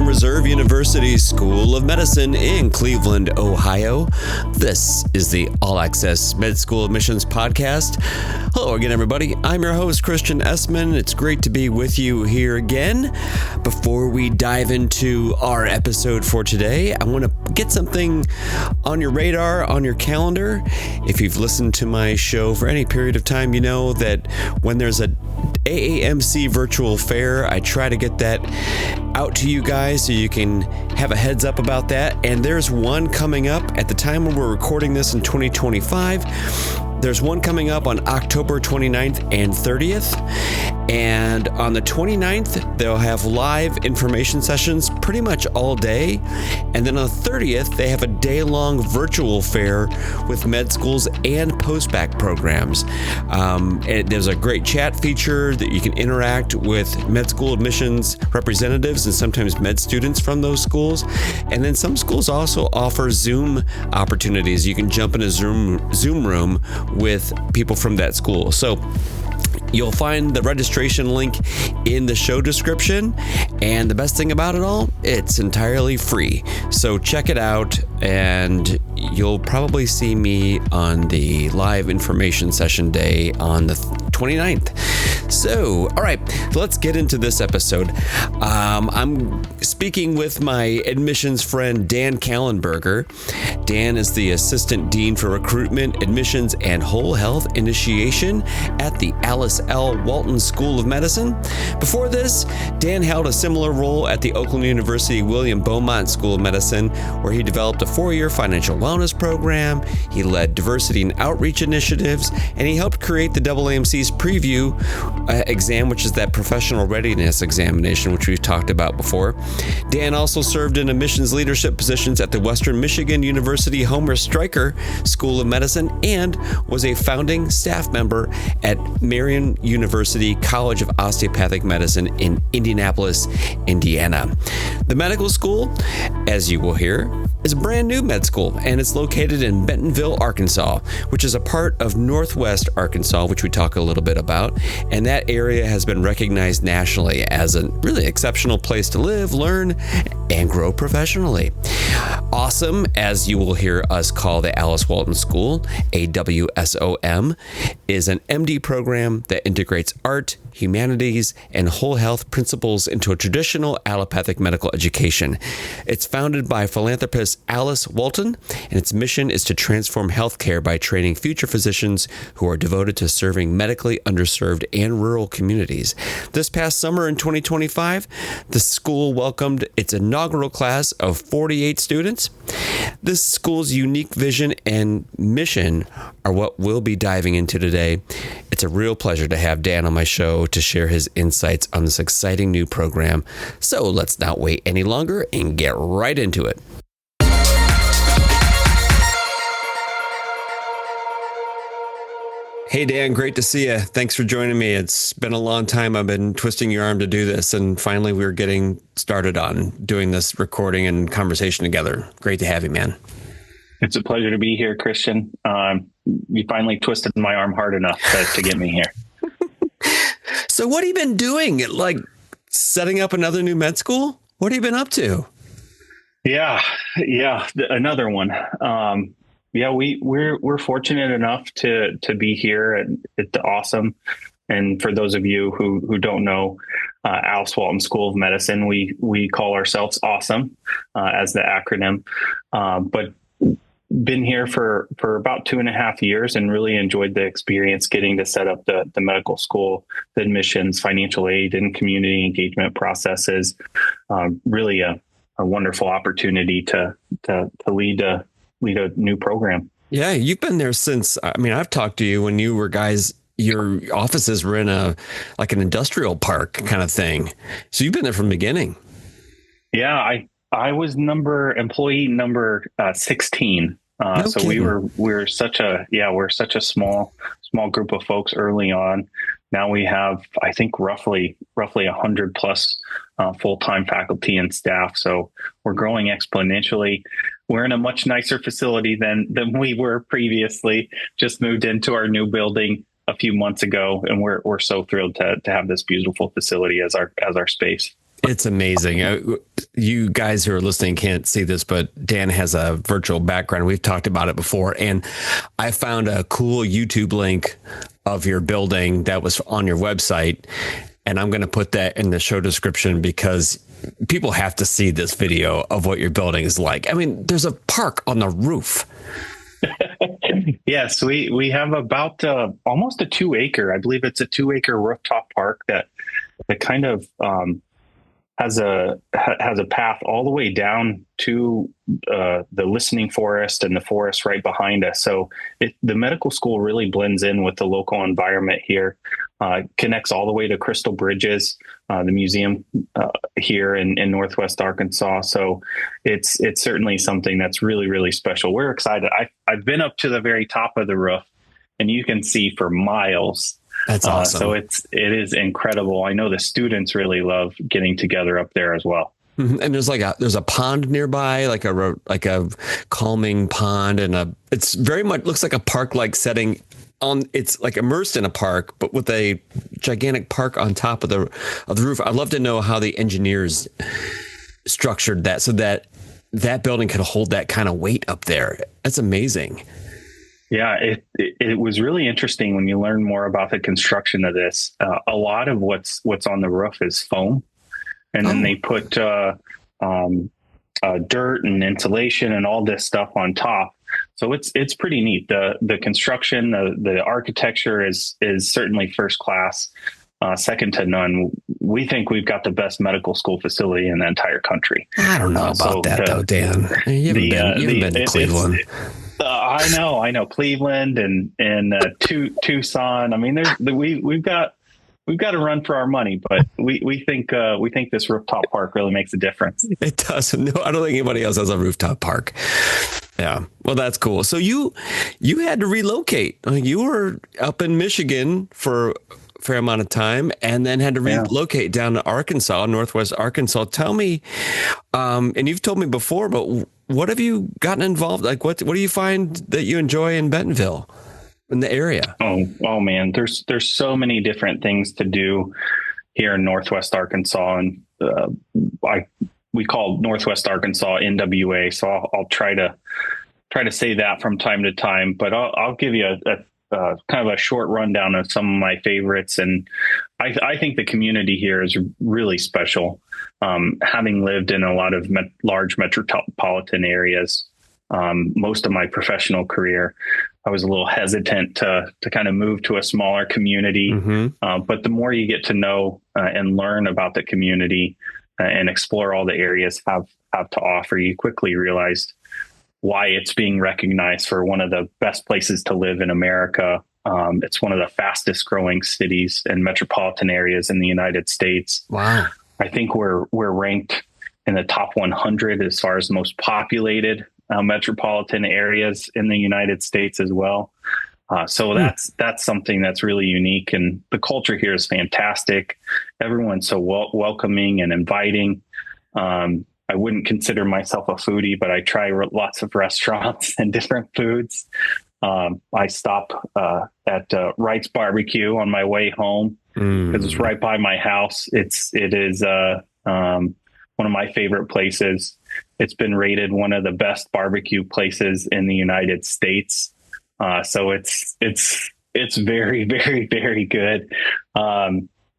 Reserve University School of Medicine in Cleveland, Ohio. This is the All Access Med School Admissions Podcast. Hello again, everybody. I'm your host, Christian Essman. It's great to be with you here again. Before we dive into our episode for today, I want to get something on your radar, on your calendar. If you've listened to my show for any period of time, you know that when there's a AAMC virtual fair, I try to get that out to you guys so you can have a heads up about that. And there's one coming up at the time when we're recording this in 2025. There's one coming up on October 29th and 30th. And on the 29th, they'll have live information sessions pretty much all day. And then on the 30th, they have a day-long virtual fair with med schools and post-bac programs. And there's a great chat feature that you can interact with med school admissions representatives and sometimes med students from those schools. And then some schools also offer Zoom opportunities. You can jump in a Zoom room with people from that school. So you'll find the registration link in the show description. And the best thing about it all, it's entirely free. So check it out and you'll probably see me on the live information session day on the 29th. So, all right, let's get into this episode. I'm speaking with my admissions friend, Dan Kallenberger. Dan is the Assistant Dean for Recruitment, Admissions, and Whole Health Initiation at the Alice L. Walton School of Medicine. Before this, Dan held a similar role at the Oakland University William Beaumont School of Medicine, where he developed a 4-year financial wellness program. He led diversity and outreach initiatives, and he helped create the AAMC's preview exam, which is that professional readiness examination, which we've talked about before. Dan also served in admissions leadership positions at the Western Michigan University Homer Stryker School of Medicine and was a founding staff member at Marian University College of Osteopathic Medicine in Indianapolis, Indiana. The medical school, as you will hear, is a brand new med school, and it's located in Bentonville, Arkansas, which is a part of Northwest Arkansas, which we talk a little bit about. And that area has been recognized nationally as a really exceptional place to live, learn, and grow professionally. AWSOM, as you will hear us call the Alice Walton School, AWSOM, is an MD program that integrates art, humanities, and whole health principles into a traditional allopathic medical education. It's founded by philanthropist Alice Walton, and its mission is to transform healthcare by training future physicians who are devoted to serving medically underserved and rural communities. This past summer in 2025, the school welcomed its inaugural class of 48 students. This school's unique vision and mission are what we'll be diving into today. It's a real pleasure to have Dan on my show to share his insights on this exciting new program. So let's not wait any longer and get right into it. Hey, Dan, great to see you. Thanks for joining me. It's been a long time. I've been twisting your arm to do this, and finally we're getting started on doing this recording and conversation together. Great to have you, man. It's a pleasure to be here, Christian. You finally twisted my arm hard enough to get me here. So what have you been doing? Like setting up another new med school? What have you been up to? Yeah, another one. We're fortunate enough to be here at the AWSOM. And for those of you who don't know, Alice Walton School of Medicine, we call ourselves AWSOM as the acronym. But been here for about 2.5 years and really enjoyed the experience getting to set up the medical school, the admissions, financial aid, and community engagement processes. Really a wonderful opportunity to lead a new program. Yeah, you've been there since, I've talked to you when you were guys, your offices were in an industrial park kind of thing. So you've been there from the beginning. Yeah, I was employee number 16. So we're such a small group of folks early on. Now we have, I think, roughly 100 plus full-time faculty and staff. So we're growing exponentially. We're in a much nicer facility than we were previously. Just moved into our new building a few months ago, and we're so thrilled to have this beautiful facility as our space. It's amazing. You guys who are listening can't see this, but Dan has a virtual background. We've talked about it before, and I found a cool YouTube link of your building that was on your website, and I'm going to put that in the show description because people have to see this video of what your building is like. I mean, there's a park on the roof. Yes, we have about almost a 2-acre. I believe it's a 2-acre rooftop park that kind of has a path all the way down to the listening forest and the forest right behind us. So the medical school really blends in with the local environment here. Connects all the way to Crystal Bridges, the museum here in Northwest Arkansas. So it's certainly something that's really, really special. We're excited. I've been up to the very top of the roof, and you can see for miles. That's awesome. So it is incredible. I know the students really love getting together up there as well. Mm-hmm. And there's a pond nearby, like a calming pond, and it's very much looks like a park-like setting. It's like immersed in a park, but with a gigantic park on top of the roof. I'd love to know how the engineers structured that so that building could hold that kind of weight up there. That's amazing. Yeah, it was really interesting when you learn more about the construction of this. A lot of what's on the roof is foam, and then they put dirt and insulation and all this stuff on top. So it's pretty neat. The construction, the architecture is certainly first class, second to none. We think we've got the best medical school facility in the entire country. I don't know about that though, Dan. You haven't been to Cleveland. I know Cleveland and Tucson. I mean, we've got to run for our money, but we think this rooftop park really makes a difference. It does. No, I don't think anybody else has a rooftop park. Yeah. Well, that's cool. So you had to relocate. You were up in Michigan for a fair amount of time and then had to relocate down to Arkansas, Northwest Arkansas. Tell me, and you've told me before, but what have you gotten involved? Like, what do you find that you enjoy in Bentonville, in the area? Oh man, there's so many different things to do here in Northwest Arkansas, and we call Northwest Arkansas NWA. So I'll try to say that from time to time, but I'll give you a kind of a short rundown of some of my favorites. And I think the community here is really special. Having lived in a lot of large metropolitan areas, most of my professional career, I was a little hesitant to kind of move to a smaller community. Mm-hmm. But the more you get to know and learn about the community and explore all the areas have to offer, you quickly realized why it's being recognized for one of the best places to live in America. It's one of the fastest growing cities and metropolitan areas in the United States. Wow. I think we're ranked in the top 100 as far as most populated metropolitan areas in the United States as well. So that's something that's really unique. And the culture here is fantastic. Everyone's so welcoming and inviting. I wouldn't consider myself a foodie, but I try lots of restaurants and different foods. I stop at Wright's Barbecue on my way home because it's right by my house. It is one of my favorite places. It's been rated one of the best barbecue places in the United States. So it's very, very, very good.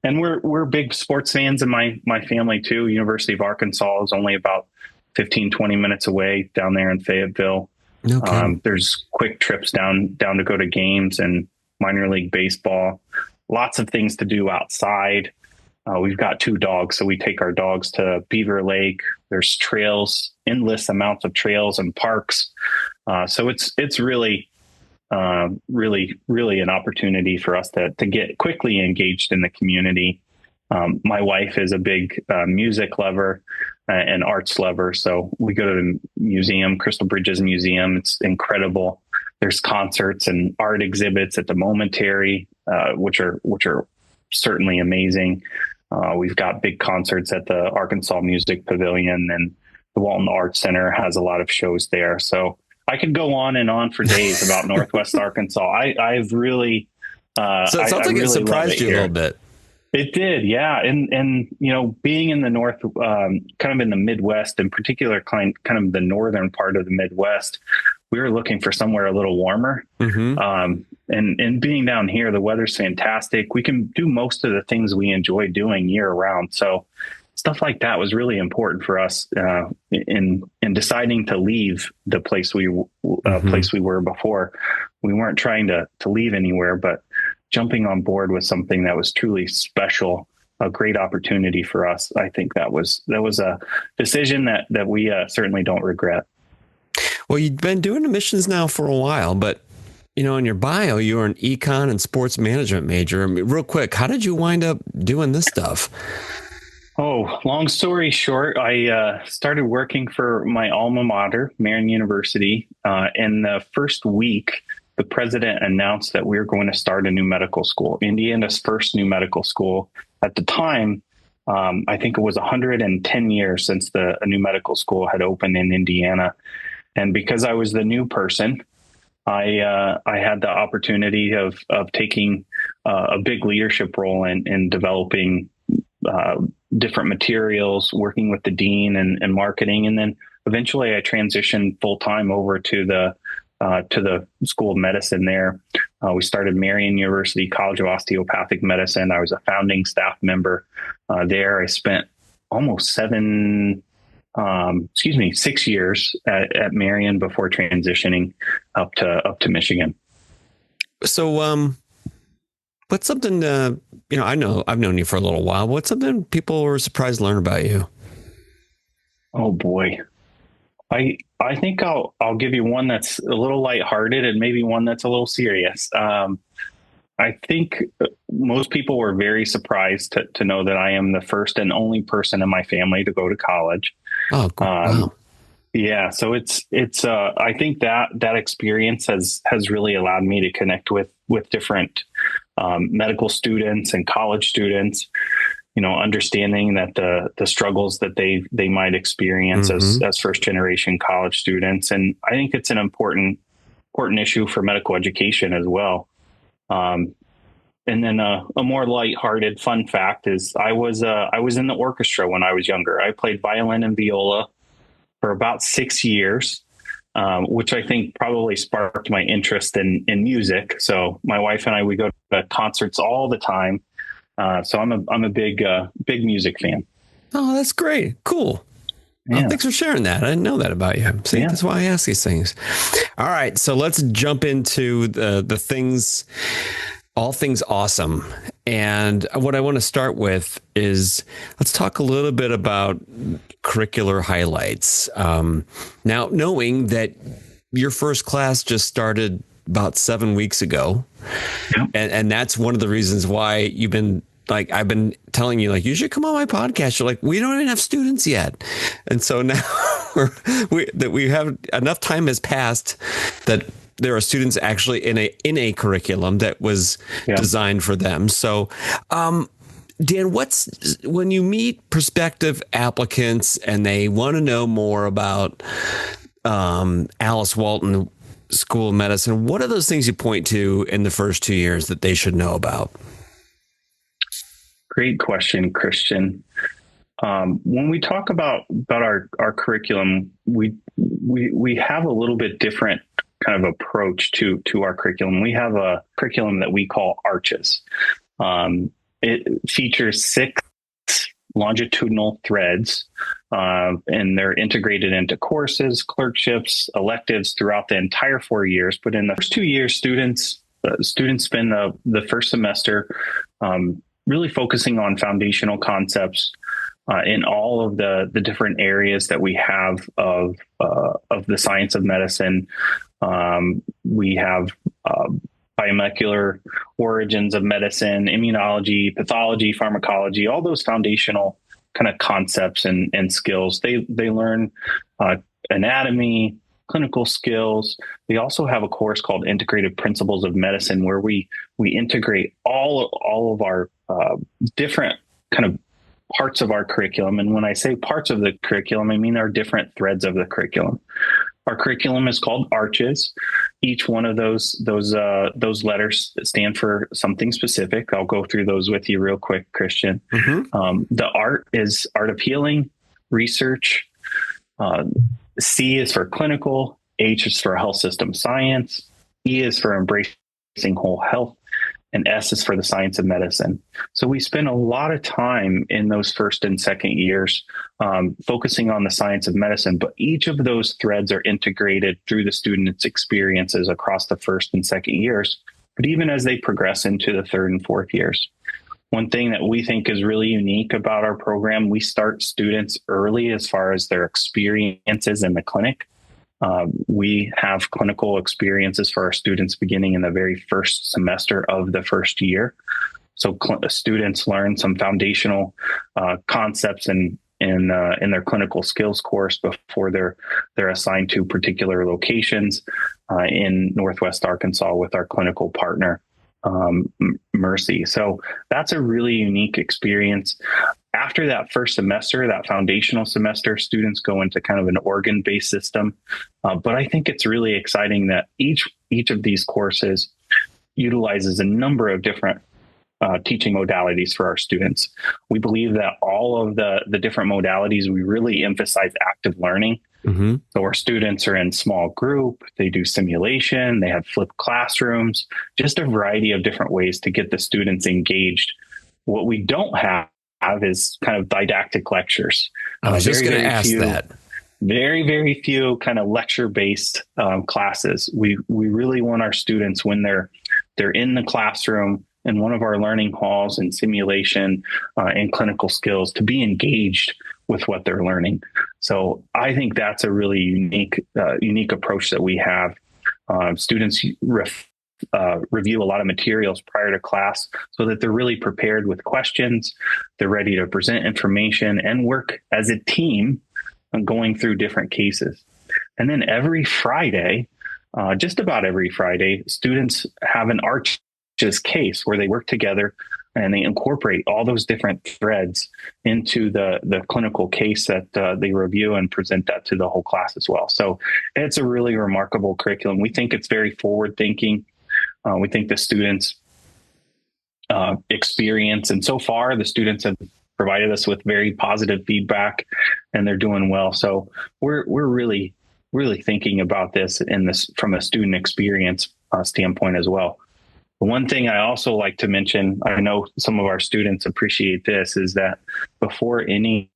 And we're big sports fans in my family too. University of Arkansas is only about 15, 20 minutes away down there in Fayetteville. Okay. There's quick trips down to go to games and minor league baseball. Lots of things to do outside. We've got 2 dogs, so we take our dogs to Beaver Lake. There's trails, endless amounts of trails and parks. So it's really an opportunity for us to get quickly engaged in the community. My wife is a big music lover and arts lover. So we go to the museum, Crystal Bridges Museum. It's incredible. There's concerts and art exhibits at the Momentary, which are certainly amazing. We've got big concerts at the Arkansas Music Pavilion, and the Walton Arts Center has a lot of shows there. So I could go on and on for days about Northwest Arkansas. I've really, so it sounds like it surprised you a little bit. It did, yeah, and being in the north, kind of in the Midwest, in particular, kind of the northern part of the Midwest, we were looking for somewhere a little warmer. Mm-hmm. And being down here, the weather's fantastic. We can do most of the things we enjoy doing year round. So stuff like that was really important for us in deciding to leave the place place we were before. We weren't trying to leave anywhere, but jumping on board with something that was truly special, a great opportunity for us. I think that was a decision that we certainly don't regret. Well, you've been doing admissions now for a while, but in your bio, you were an econ and sports management major. I mean, real quick, how did you wind up doing this stuff? Oh, long story short, I started working for my alma mater, Marian University. In the first week, the president announced that we were going to start a new medical school, Indiana's first new medical school. At the time, I think it was 110 years since a new medical school had opened in Indiana. And because I was the new person, I had the opportunity of taking a big leadership role in developing different materials, working with the dean and marketing. And then eventually I transitioned full time over to the School of Medicine there. We started Marian University College of Osteopathic Medicine. I was a founding staff member there. I spent almost 6 years at Marian before transitioning up to Michigan. So, what's something, I know I've known you for a little while. What's something people were surprised to learn about you? Oh boy. I think I'll give you one that's a little lighthearted and maybe one that's a little serious. I think most people were very surprised to know that I am the first and only person in my family to go to college. Oh, cool. Wow. Yeah. So it's I think that experience has really allowed me to connect with different medical students and college students, understanding that the struggles that they might experience as first generation college students. And I think it's an important issue for medical education as well. And then a more lighthearted fun fact is I was in the orchestra when I was younger. I played violin and viola for about 6 years, which I think probably sparked my interest in music. So my wife and I, we go to concerts all the time. So I'm a big music fan. Oh, that's great. Cool. Yeah. Well, thanks for sharing that. I didn't know that about you. See, That's why I ask these things. All right. So let's jump into the things, all things awesome. And what I want to start with is let's talk a little bit about curricular highlights. Now, knowing that your first class just started about 7 weeks ago. Yeah. And that's one of the reasons why you've been I've been telling you, you should come on my podcast. You're like, we don't even have students yet. And so now we have enough time has passed that there are students actually in a curriculum that was designed for them. So, Dan, when you meet prospective applicants and they want to know more about Alice Walton School of Medicine, what are those things you point to in the first 2 years that they should know about? Great question, Christian. When we talk about our curriculum, we have a little bit different kind of approach to our curriculum. We have a curriculum that we call Arches. It features 6 longitudinal threads, and they're integrated into courses, clerkships, electives throughout the entire 4 years. But in the first 2 years, students spend the first semester really focusing on foundational concepts in all of the different areas that we have of the science of medicine. We have biomolecular origins of medicine, immunology, pathology, pharmacology, all those foundational kind of concepts and skills. They learn anatomy, clinical skills. We also have a course called Integrated Principles of Medicine, where we integrate all of our different kind of parts of our curriculum. And when I say parts of the curriculum, I mean our different threads of the curriculum. Our curriculum is called Arches. each one of those letters stand for something specific. I'll go through those with you real quick, Christian. The art is art of healing, research. C is for clinical. H is for health system science. E is for embracing whole health. And S is for the science of medicine. So we spend a lot of time in those first and second years focusing on the science of medicine, but each of those threads are integrated through the students' experiences across the first and second years, but even as they progress into the third and fourth years. One thing that we think is really unique about our program, we start students early as far as their experiences in the clinic. We have clinical experiences for our students beginning in the very first semester of the first year. So students learn some foundational concepts in their clinical skills course before they're assigned to particular locations in Northwest Arkansas with our clinical partner, Mercy. So that's a really unique experience. After that first semester, that foundational semester, students go into kind of an organ-based system. But I think it's really exciting that each of these courses utilizes a number of different teaching modalities for our students. We believe that all of the different modalities, we really emphasize active learning. So our students are in small group, they do simulation, they have flipped classrooms, just a variety of different ways to get the students engaged. What we don't have is kind of didactic lectures. I was just going to ask that. Very, very few kind of lecture-based classes. We really want our students, when they're in the classroom in one of our learning halls and simulation and clinical skills, to be engaged with what they're learning. So I think that's a really unique approach that we have. Students review a lot of materials prior to class so that they're really prepared with questions. They're ready to present information and work as a team on going through different cases. And then every Friday, just about every Friday, students have an ARCHES case where they work together and they incorporate all those different threads into the clinical case that they review and present that to the whole class as well. So it's a really remarkable curriculum. We think it's very forward thinking. We think the students' experience, and so far the students have provided us with very positive feedback, and they're doing well. So we're really thinking about this from a student experience standpoint as well. The one thing I also like to mention, I know some of our students appreciate this, is that before any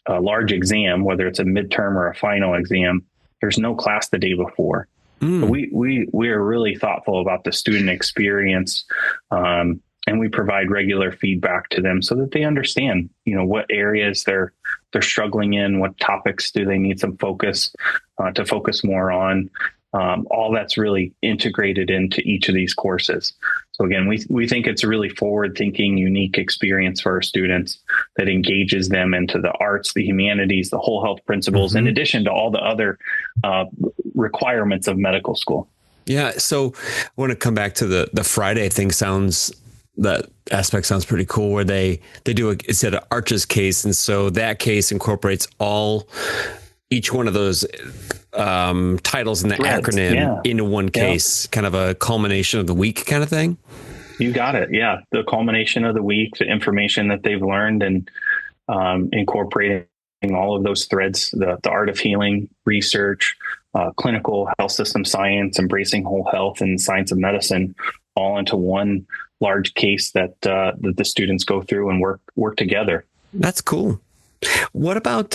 large exam, whether it's a midterm or a final exam, there's no class the day before. We are really thoughtful about the student experience, and we provide regular feedback to them so that they understand, what areas they're struggling in, what topics do they need some focus to focus more on. All that's really integrated into each of these courses. So again, we think it's a really forward-thinking, unique experience for our students that engages them into the arts, the humanities, the whole health principles, in addition to all the other requirements of medical school. Yeah. So I want to come back to the Friday thing. That aspect sounds pretty cool, where they do it's an ARCHES case. And so that case incorporates each one of those titles in the acronym into one case, kind of a culmination of the week kind of thing. You got it. Yeah. The culmination of the week, the information that they've learned, and incorporating all of those threads, the art of healing, research, clinical health system science, embracing whole health, and science of medicine, all into one large case that the students go through and work together. That's cool. What about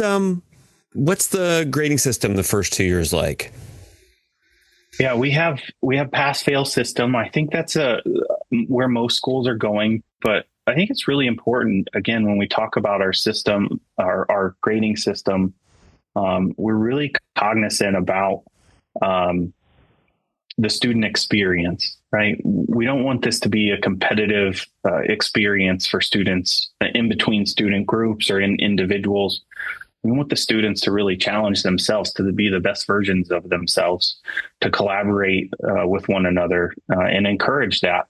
what's the grading system the first 2 years like? Yeah, we have pass-fail system. I think that's where most schools are going, but I think it's really important, again, when we talk about our system, our grading system, we're really cognizant about the student experience, right? We don't want this to be a competitive experience for students in between student groups or in individuals. We want the students to really challenge themselves to be the best versions of themselves, to collaborate with one another and encourage that.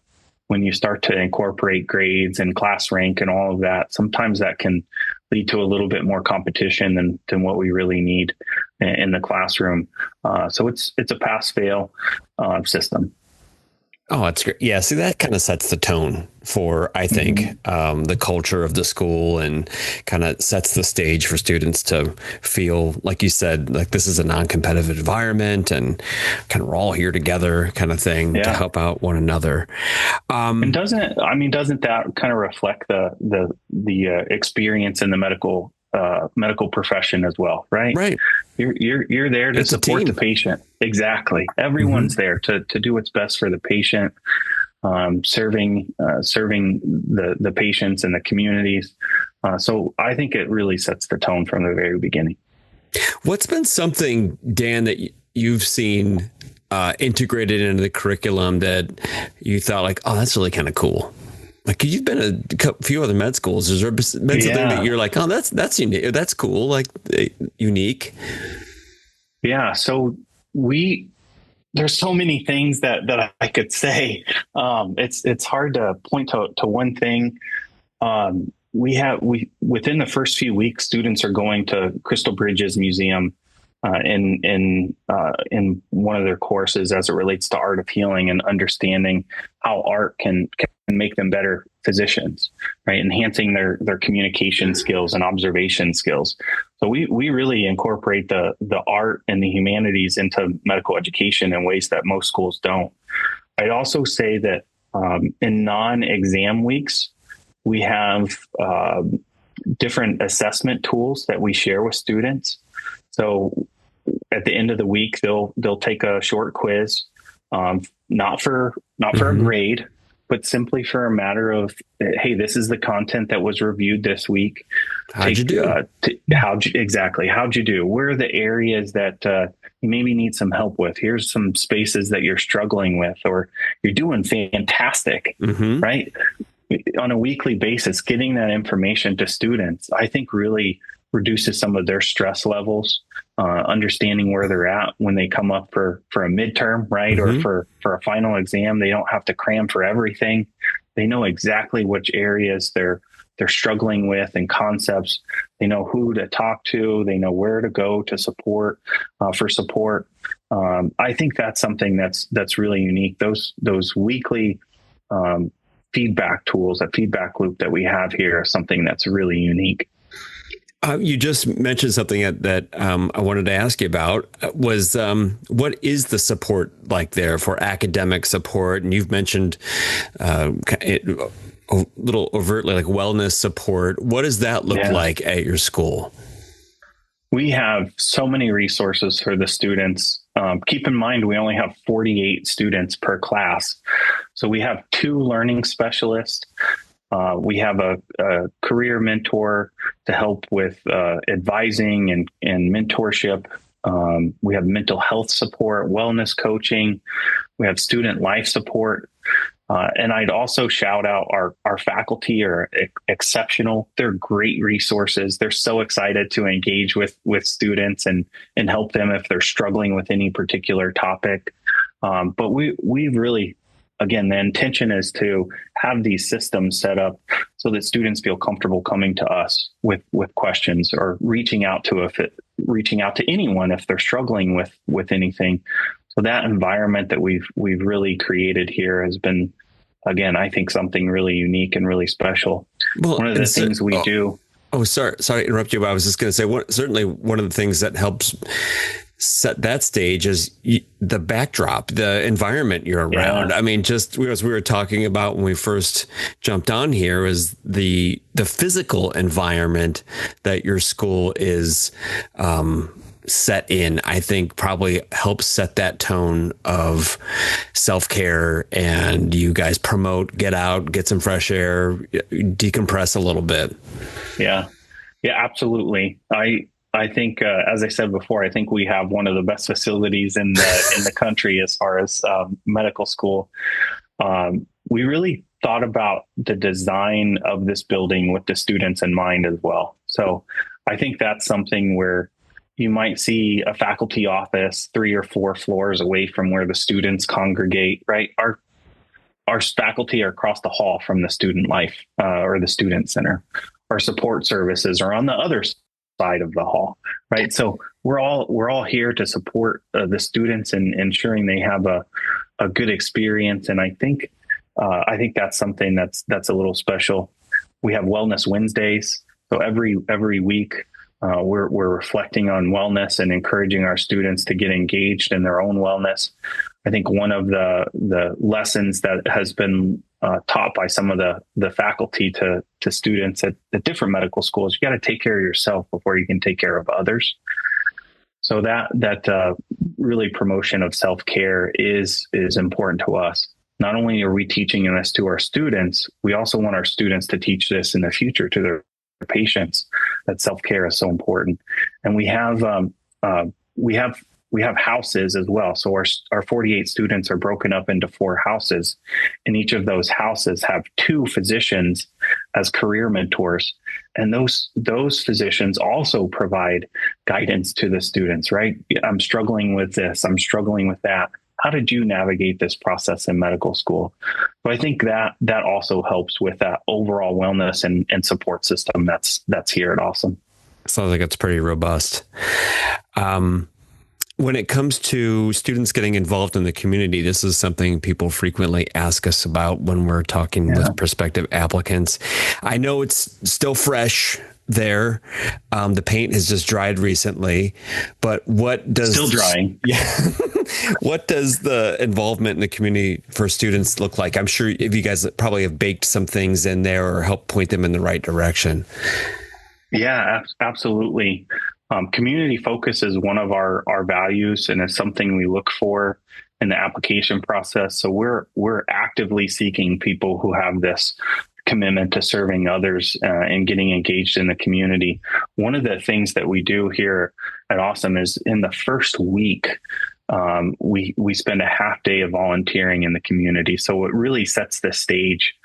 when you start to incorporate grades and class rank and all of that, sometimes that can lead to a little bit more competition than what we really need in the classroom. So it's a pass-fail system. Oh, that's great. Yeah. See, that kind of sets the tone for, I think, the culture of the school, and kind of sets the stage for students to feel, like you said, like this is a non-competitive environment and kind of we're all here together kind of thing to help out one another. And doesn't that kind of reflect the experience in the medical profession as well, right? Right. You're there to support the patient. Exactly. Everyone's there to do what's best for the patient, serving the patients and the communities. So I think it really sets the tone from the very beginning. What's been something, Dan, that you've seen integrated into the curriculum that you thought like, oh, that's really kind of cool? Like, you've been a few other med schools. Has there been something that you're like, oh, that's unique, that's cool, like unique? Yeah. So there's so many things that I could say. It's hard to point to one thing. Within the first few weeks, students are going to Crystal Bridges Museum in one of their courses as it relates to art of healing, and understanding how art can make them better physicians, right? Enhancing their communication skills and observation skills. So we really incorporate the art and the humanities into medical education in ways that most schools don't. I'd also say that in non-exam weeks, we have different assessment tools that we share with students. So at the end of the week, they'll take a short quiz, not for a grade, but simply for a matter of, hey, this is the content that was reviewed this week. How'd you do? How'd you do? Where are the areas that you maybe need some help with? Here's some spaces that you're struggling with, or you're doing fantastic, right? On a weekly basis, getting that information to students, I think really reduces some of their stress levels, understanding where they're at when they come up for a midterm, right? Or for a final exam. They don't have to cram for everything. They know exactly which areas they're struggling with and concepts. They know who to talk to. They know where to go to support. I think that's something that's really unique. Those weekly feedback tools, that feedback loop that we have here, is something that's really unique. You just mentioned something that I wanted to ask you about, was what is the support like there for academic support? And you've mentioned it a little overtly, like wellness support. What does that look like at your school? We have so many resources for the students. Keep in mind, we only have 48 students per class. So we have 2 learning specialists. We have a career mentor to help with advising and mentorship. We have mental health support, wellness coaching. We have student life support. And I'd also shout out our faculty are exceptional. They're great resources. They're so excited to engage with students and help them if they're struggling with any particular topic. But we've really, again, the intention is to have these systems set up so that students feel comfortable coming to us with questions, or reaching out to anyone if they're struggling with anything. So that environment that we've really created here has been, again, I think something really unique and really special. Well, one of the things we do. Oh, sorry to interrupt you, but I was just going to say, certainly one of the things that helps set that stage is the backdrop, the environment you're around. I mean, just as we were talking about when we first jumped on here, is the physical environment that your school is set in, I think probably helps set that tone of self-care, and you guys promote, get out, get some fresh air, decompress a little bit. Yeah, absolutely. I think, as I said before, I think we have one of the best facilities in the country as far as medical school. We really thought about the design of this building with the students in mind as well. So I think that's something where you might see a faculty office 3 or 4 floors away from where the students congregate, right? our faculty are across the hall from the student life or the student center. Our support services are on the other side of the hall, right? So we're all here to support the students and ensuring they have a good experience. And I think that's something that's a little special. We have Wellness Wednesdays, so every week we're reflecting on wellness and encouraging our students to get engaged in their own wellness. I think one of the lessons that has been taught by some of the faculty to students at different medical schools, you got to take care of yourself before you can take care of others. So that really promotion of self-care is important to us. Not only are we teaching this to our students, we also want our students to teach this in the future to their patients, that self-care is so important. And we have houses as well. So our 48 students are broken up into 4 houses, and each of those houses have 2 physicians as career mentors. And those physicians also provide guidance to the students, right? I'm struggling with this. I'm struggling with that. How did you navigate this process in medical school? So I think that also helps with that overall wellness and support system that's here at AWSOM. Sounds like it's pretty robust. When it comes to students getting involved in the community, this is something people frequently ask us about when we're talking with prospective applicants. I know it's still fresh there. The paint has just dried recently, but what does still drying? Yeah. What does the involvement in the community for students look like? I'm sure if you guys probably have baked some things in there or helped point them in the right direction. Yeah, absolutely. Community focus is one of our values, and it's something we look for in the application process. So we're actively seeking people who have this commitment to serving others and getting engaged in the community. One of the things that we do here at AWSOM is in the first week, we spend a half day of volunteering in the community. So it really sets the stage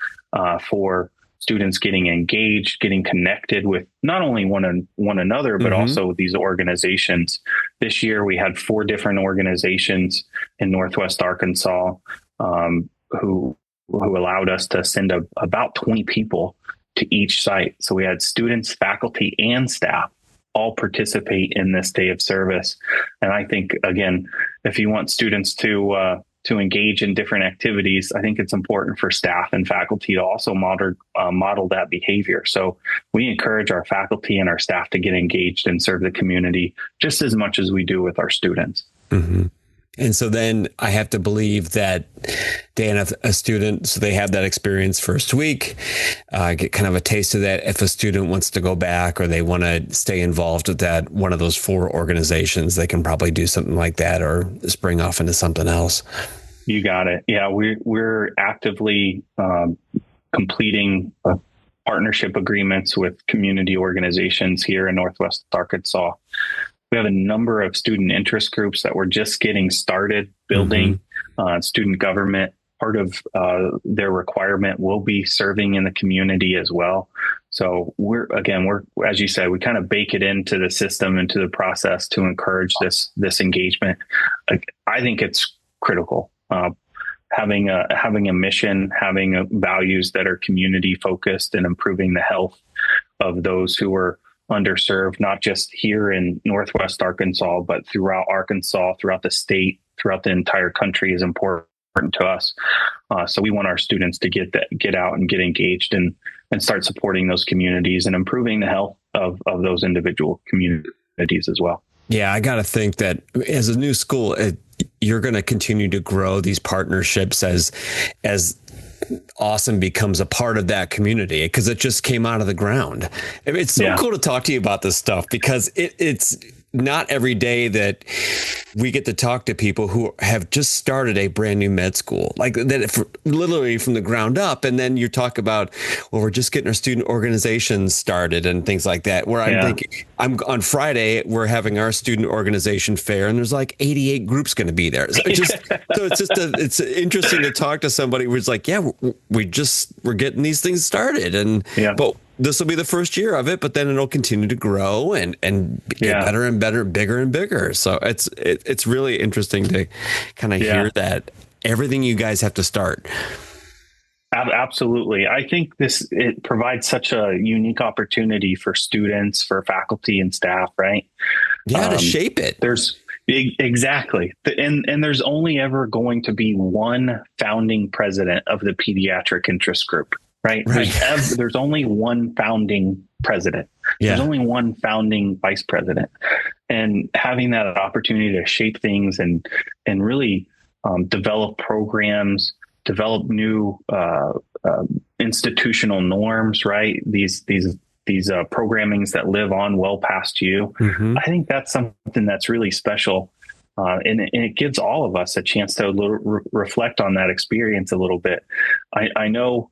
for students getting engaged, getting connected with not only one another, but also these organizations. This year, we had 4 different organizations in Northwest Arkansas who allowed us to send about 20 people to each site. So we had students, faculty, and staff all participate in this day of service. And I think, again, if you want students to engage in different activities, I think it's important for staff and faculty to also model that behavior. So we encourage our faculty and our staff to get engaged and serve the community just as much as we do with our students. Mm-hmm. And so then I have to believe that, Dan, if a student, so they have that experience first week, get kind of a taste of that. If a student wants to go back or they want to stay involved with that, one of those 4 organizations, they can probably do something like that or spring off into something else. You got it. Yeah, we're actively completing partnership agreements with community organizations here in Northwest Arkansas. We have a number of student interest groups that we're just getting started building. Student government, part of their requirement will be serving in the community as well. So we're as you said, we kind of bake it into the system, into the process to encourage this engagement. I think it's critical. Having a mission, having values that are community focused and improving the health of those who are underserved, not just here in Northwest Arkansas, but throughout Arkansas, throughout the state, throughout the entire country is important to us. So we want our students to get out and get engaged and start supporting those communities and improving the health of those individual communities as well. Yeah, I got to think that as a new school, you're going to continue to grow these partnerships as AWSOM becomes a part of that community, because it just came out of the ground. It's so cool to talk to you about this stuff, because it's not every day that we get to talk to people who have just started a brand new med school, like that, literally from the ground up. And then you talk about, well, we're just getting our student organizations started and things like that, where I'm thinking, on Friday, we're having our student organization fair, and there's like 88 groups going to be there. So it's interesting to talk to somebody who's like, we're getting these things started. But this will be the first year of it, but then it'll continue to grow and get better and better, bigger and bigger. So it's really interesting to kind of hear that everything you guys have to start Absolutely. I think it provides such a unique opportunity for students, for faculty and staff, right? Yeah, to shape it. Exactly. And there's only ever going to be one founding president of the pediatric interest group, right? There's only one founding president. Yeah. There's only one founding vice president. And having that opportunity to shape things and really develop programs, develop new institutional norms, right? These programmings that live on well past you. Mm-hmm. I think that's something that's really special. And it gives all of us a chance to reflect on that experience a little bit. I know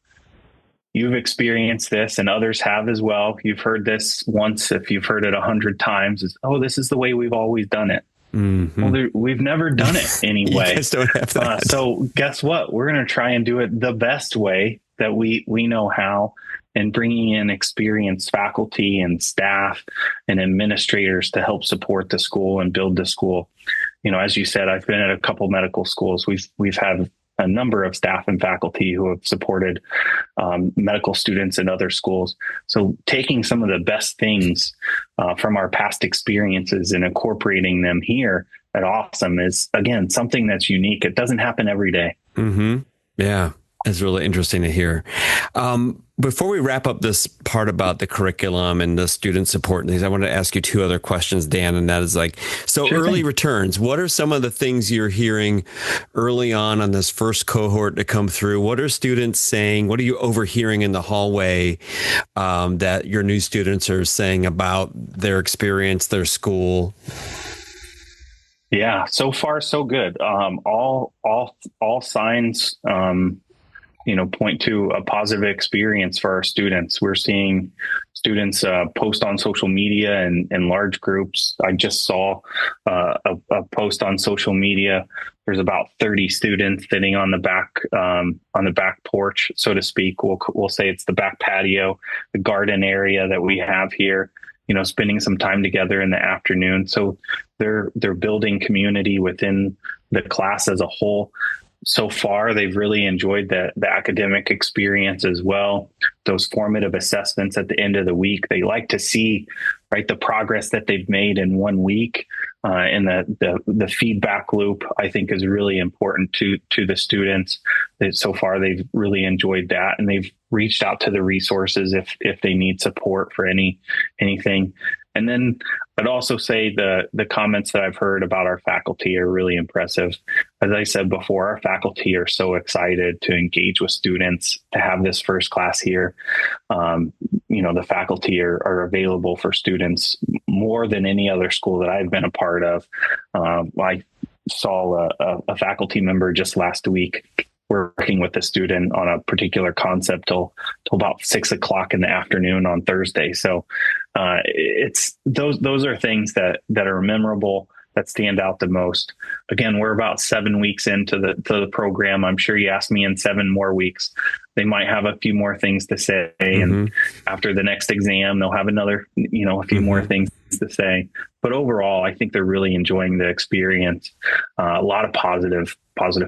you've experienced this and others have as well. You've heard this once, if you've heard it 100 times, this is the way we've always done it. Mm-hmm. Well, we've never done it anyway. You guys don't have that. So guess what? We're going to try and do it the best way that we know how, and bringing in experienced faculty and staff and administrators to help support the school and build the school. As you said, I've been at a couple medical schools. We've had a number of staff and faculty who have supported medical students in other schools. So taking some of the best things from our past experiences and incorporating them here at AWSOM is, again, something that's unique. It doesn't happen every day. Mm-hmm. Yeah. It's really interesting to hear. Before we wrap up this part about the curriculum and the student support and things, I want to ask you two other questions, Dan, and that is sure early thing. Returns. What are some of the things you're hearing early on this first cohort to come through? What are students saying? What are you overhearing in the hallway that your new students are saying about their experience, their school? Yeah, so far so good. All signs point to a positive experience for our students. We're seeing students post on social media and in large groups. I just saw a post on social media. There's about 30 students sitting on the back porch, so to speak. We'll say it's the back patio, the garden area that we have here. Spending some time together in the afternoon. So they're building community within the class as a whole. So far, they've really enjoyed the academic experience as well. Those formative assessments at the end of the week, they like to see, right, the progress that they've made in 1 week. And the feedback loop, I think, is really important to the students. So far, they've really enjoyed that, and they've reached out to the resources if they need support for anything. And then I'd also say the comments that I've heard about our faculty are really impressive. As I said before, our faculty are so excited to engage with students, to have this first class here. The faculty are available for students more than any other school that I've been a part of. I saw a faculty member just last week working with a student on a particular concept till about 6 o'clock in the afternoon on Thursday. So it's those are things that are memorable, that stand out the most. Again, we're about 7 weeks into the program. I'm sure you asked me in 7 more weeks, they might have a few more things to say. Mm-hmm. And after the next exam, they'll have another, a few mm-hmm. more things to say. But overall, I think they're really enjoying the experience. A lot of positive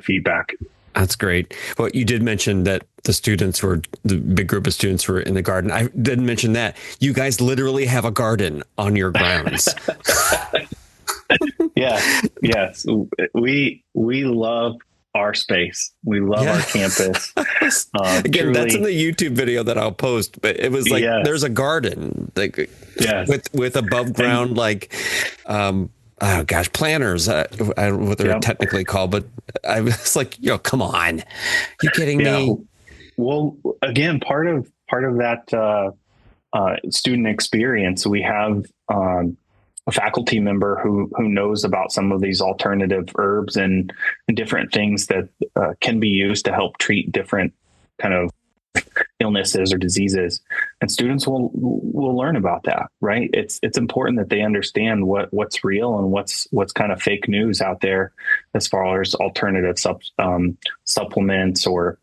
feedback. That's great. Well, you did mention that the big group of students were in the garden. I didn't mention that. You guys literally have a garden on your grounds. Yes. We love our space. We love our campus. Again, truly, that's in the YouTube video that I'll post, but it was there's a garden with above ground, oh gosh, planters. I don't know what they're technically called, but I was like, come on, you kidding me? Well, again, part of that student experience, we have a faculty member who knows about some of these alternative herbs and different things that can be used to help treat different kind of illnesses or diseases, and students will learn about that, right? It's important that they understand what's real and what's kind of fake news out there as far as alternative supplements or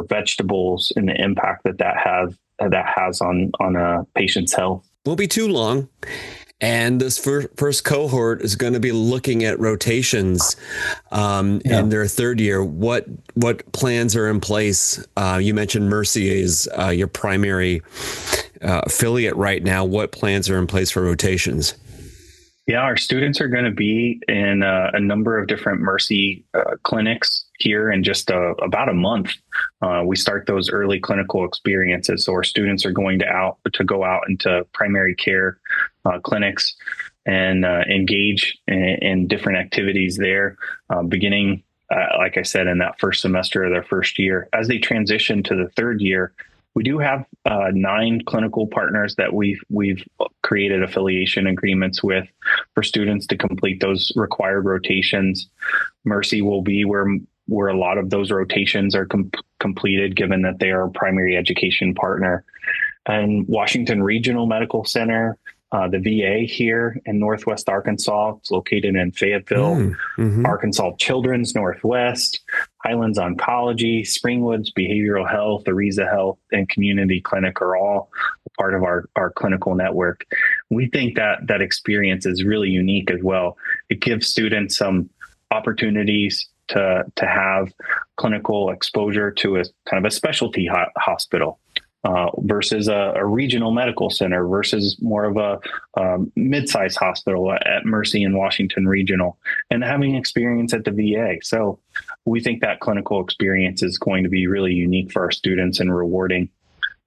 vegetables and the impact that has on a patient's health. Won't be too long. And this first cohort is going to be looking at rotations in their third year. What plans are in place? You mentioned Mercy is your primary affiliate right now. What plans are in place for rotations? Yeah, our students are going to be in a number of different Mercy clinics here in just about a month. We start those early clinical experiences. So our students are going to go out into primary care clinics and engage in different activities there, beginning, like I said, in that first semester of their first year. As they transition to the third year, we do have 9 clinical partners that we've created affiliation agreements with for students to complete those required rotations. Mercy will be where a lot of those rotations are completed, given that they are a primary education partner. And Washington Regional Medical Center, the VA here in Northwest Arkansas, it's located in Fayetteville, Arkansas Children's Northwest, Highlands Oncology, Springwoods Behavioral Health, Ariza Health, and Community Clinic are all part of our clinical network. We think that experience is really unique as well. It gives students some opportunities to have clinical exposure to a kind of a specialty hospital. Versus a regional medical center versus more of a mid-sized hospital at Mercy and Washington Regional, and having experience at the VA. So we think that clinical experience is going to be really unique for our students and rewarding.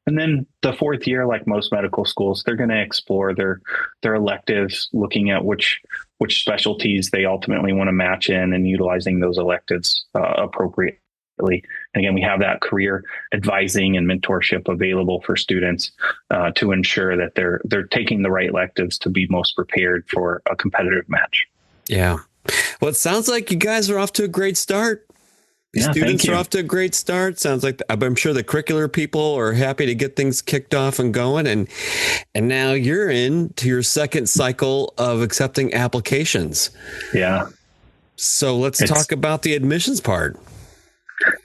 And then the fourth year, like most medical schools, they're going to explore their electives, looking at which specialties they ultimately want to match in and utilizing those electives appropriately. And again, we have that career advising and mentorship available for students to ensure that they're taking the right electives to be most prepared for a competitive match. Yeah. Well, it sounds like you guys are off to a great start. The students are off to a great start. Sounds like I'm sure the curricular people are happy to get things kicked off and going. And now you're into your second cycle of accepting applications. Yeah. So let's talk about the admissions part.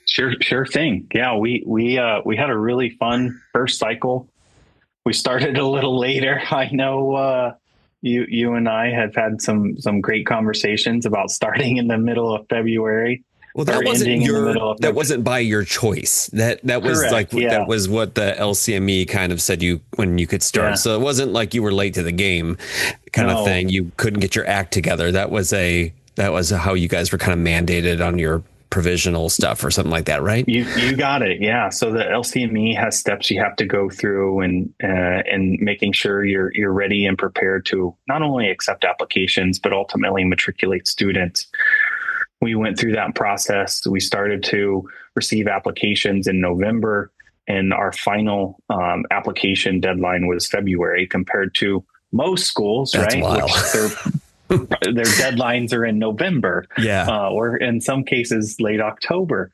Sure thing. Yeah, we had a really fun first cycle. We started a little later. I know you and I have had some great conversations about starting in the middle of February. Well, that wasn't by your choice. That was correct, that was what the LCME kind of said when you could start. Yeah. So it wasn't like you were late to the game kind of thing. You couldn't get your act together. That was how you guys were kind of mandated on your provisional stuff or something like that, right? You got it. Yeah. So the LCME has steps you have to go through and making sure you're ready and prepared to not only accept applications, but ultimately matriculate students. We went through that process. We started to receive applications in November, and our final application deadline was February compared to most schools, That's right? Wild. Their deadlines are in November, or in some cases late October.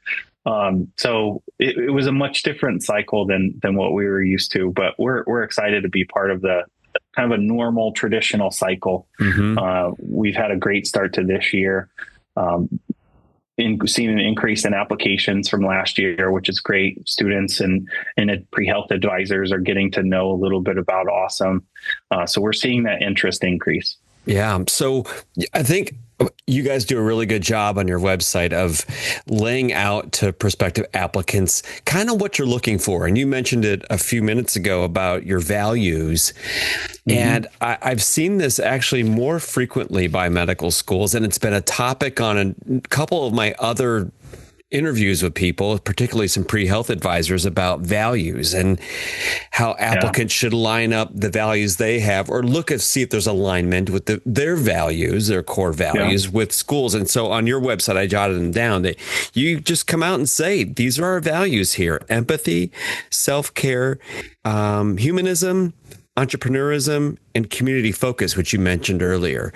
So it was a much different cycle than what we were used to. But we're excited to be part of the kind of a normal traditional cycle. We've had a great start to this year. Seen an increase in applications from last year, which is great. Students and pre-health advisors are getting to know a little bit about AWSOM. So we're seeing that interest increase. Yeah. So I think you guys do a really good job on your website of laying out to prospective applicants kind of what you're looking for. And you mentioned it a few minutes ago about your values. And I've seen this actually more frequently by medical schools. And it's been a topic on a couple of my other interviews with people, particularly some pre-health advisors, about values and how applicants should line up the values they have or look at see if there's alignment with their values, their core values with schools. And so on your website, I jotted them down that you just come out and say, these are our values here: empathy, self-care, humanism, entrepreneurism, and community focus, which you mentioned earlier.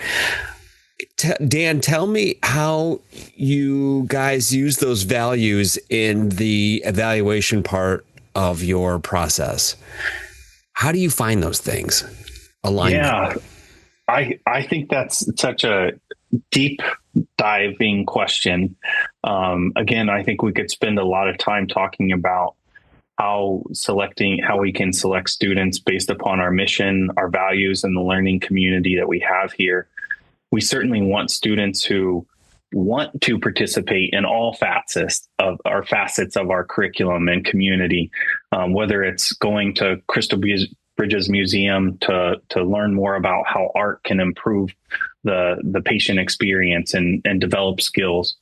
Dan, tell me how you guys use those values in the evaluation part of your process. How do you find those things? Alignment. Yeah, I think that's such a deep diving question. Again, I think we could spend a lot of time talking about how we can select students based upon our mission, our values, and the learning community that we have here. We certainly want students who want to participate in all facets of our curriculum and community, whether it's going to Crystal Bridges Museum to learn more about how art can improve the patient experience and develop skills,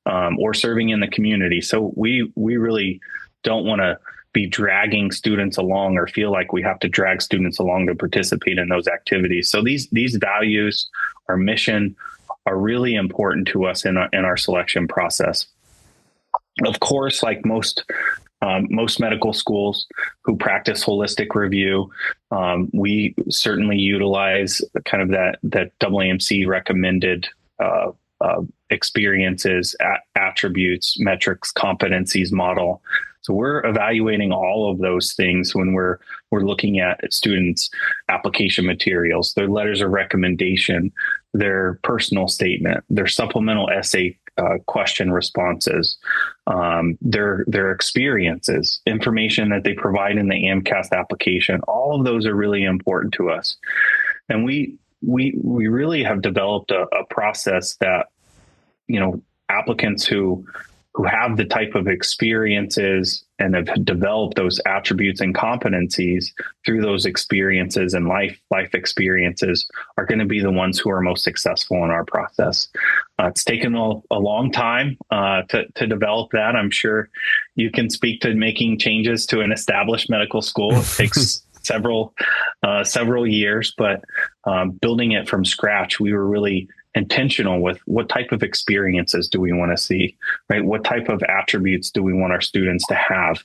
or serving in the community. So we really don't want to be dragging students along or feel like we have to drag students along to participate in those activities. So these values, our mission, are really important to us in our selection process. Of course, like most medical schools who practice holistic review, we certainly utilize kind of that AAMC recommended experiences, attributes, metrics, competencies model. So we're evaluating all of those things when we're looking at students' application materials, their letters of recommendation, their personal statement, their supplemental essay question responses, their experiences, information that they provide in the AMCAS application. All of those are really important to us. And we really have developed a process that, applicants who have the type of experiences and have developed those attributes and competencies through those experiences and life experiences are going to be the ones who are most successful in our process. It's taken a long time to develop that. I'm sure you can speak to making changes to an established medical school. It takes several years, but building it from scratch, we were really intentional with what type of experiences do we want to see, right? What type of attributes do we want our students to have?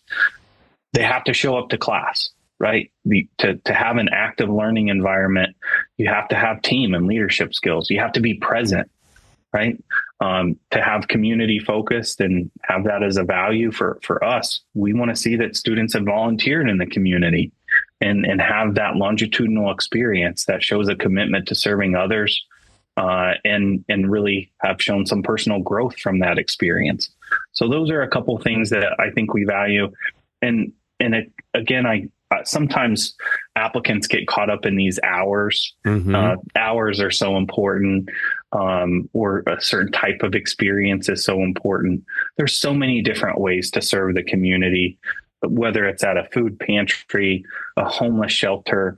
They have to show up to class, right? To have an active learning environment, you have to have team and leadership skills. You have to be present, right? To have community focused and have that as a value for us. We want to see that students have volunteered in the community and have that longitudinal experience that shows a commitment to serving others, and really have shown some personal growth from that experience. So those are a couple things that I think we value. And sometimes applicants get caught up in these hours. Mm-hmm. Hours are so important, or a certain type of experience is so important. There's so many different ways to serve the community, whether it's at a food pantry, a homeless shelter,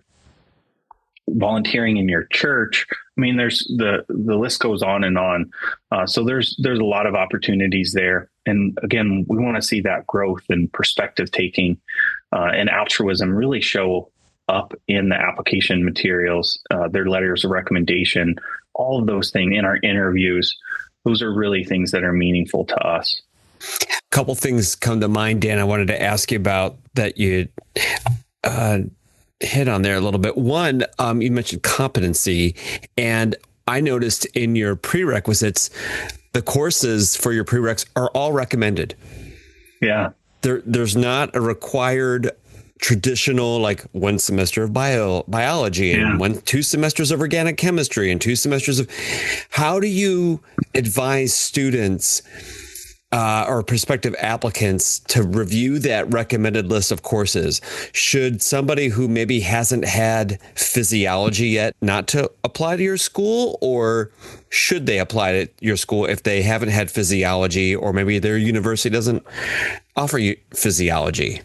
volunteering in your church. I mean, there's the list goes on and on. So there's a lot of opportunities there. And again, we want to see that growth and perspective taking and altruism really show up in the application materials, their letters of recommendation, all of those things in our interviews. Those are really things that are meaningful to us. A couple things come to mind, Dan, I wanted to ask you about that you hit on there a little bit. One, you mentioned competency, and I noticed in your prerequisites, the courses for your prereqs are all recommended. Yeah. There's not a required traditional, like 1 semester of biology and 2 semesters of organic chemistry and 2 semesters of. How do you advise students or prospective applicants to review that recommended list of courses? Should somebody who maybe hasn't had physiology yet not to apply to your school, or should they apply to your school if they haven't had physiology, or maybe their university doesn't offer you physiology?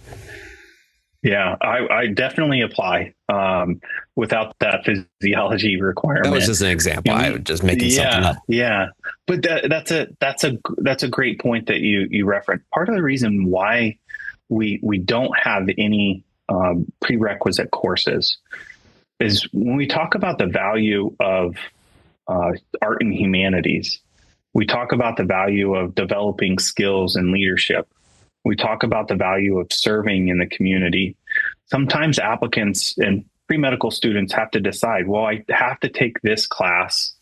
Yeah, I definitely apply without that physiology requirement. That was just an example. I was just making something up. Yeah, but that's a great point that you referenced. Part of the reason why we don't have any prerequisite courses is when we talk about the value of art and humanities, we talk about the value of developing skills and leadership. We talk about the value of serving in the community. Sometimes applicants and pre-medical students have to decide, well, I have to take this class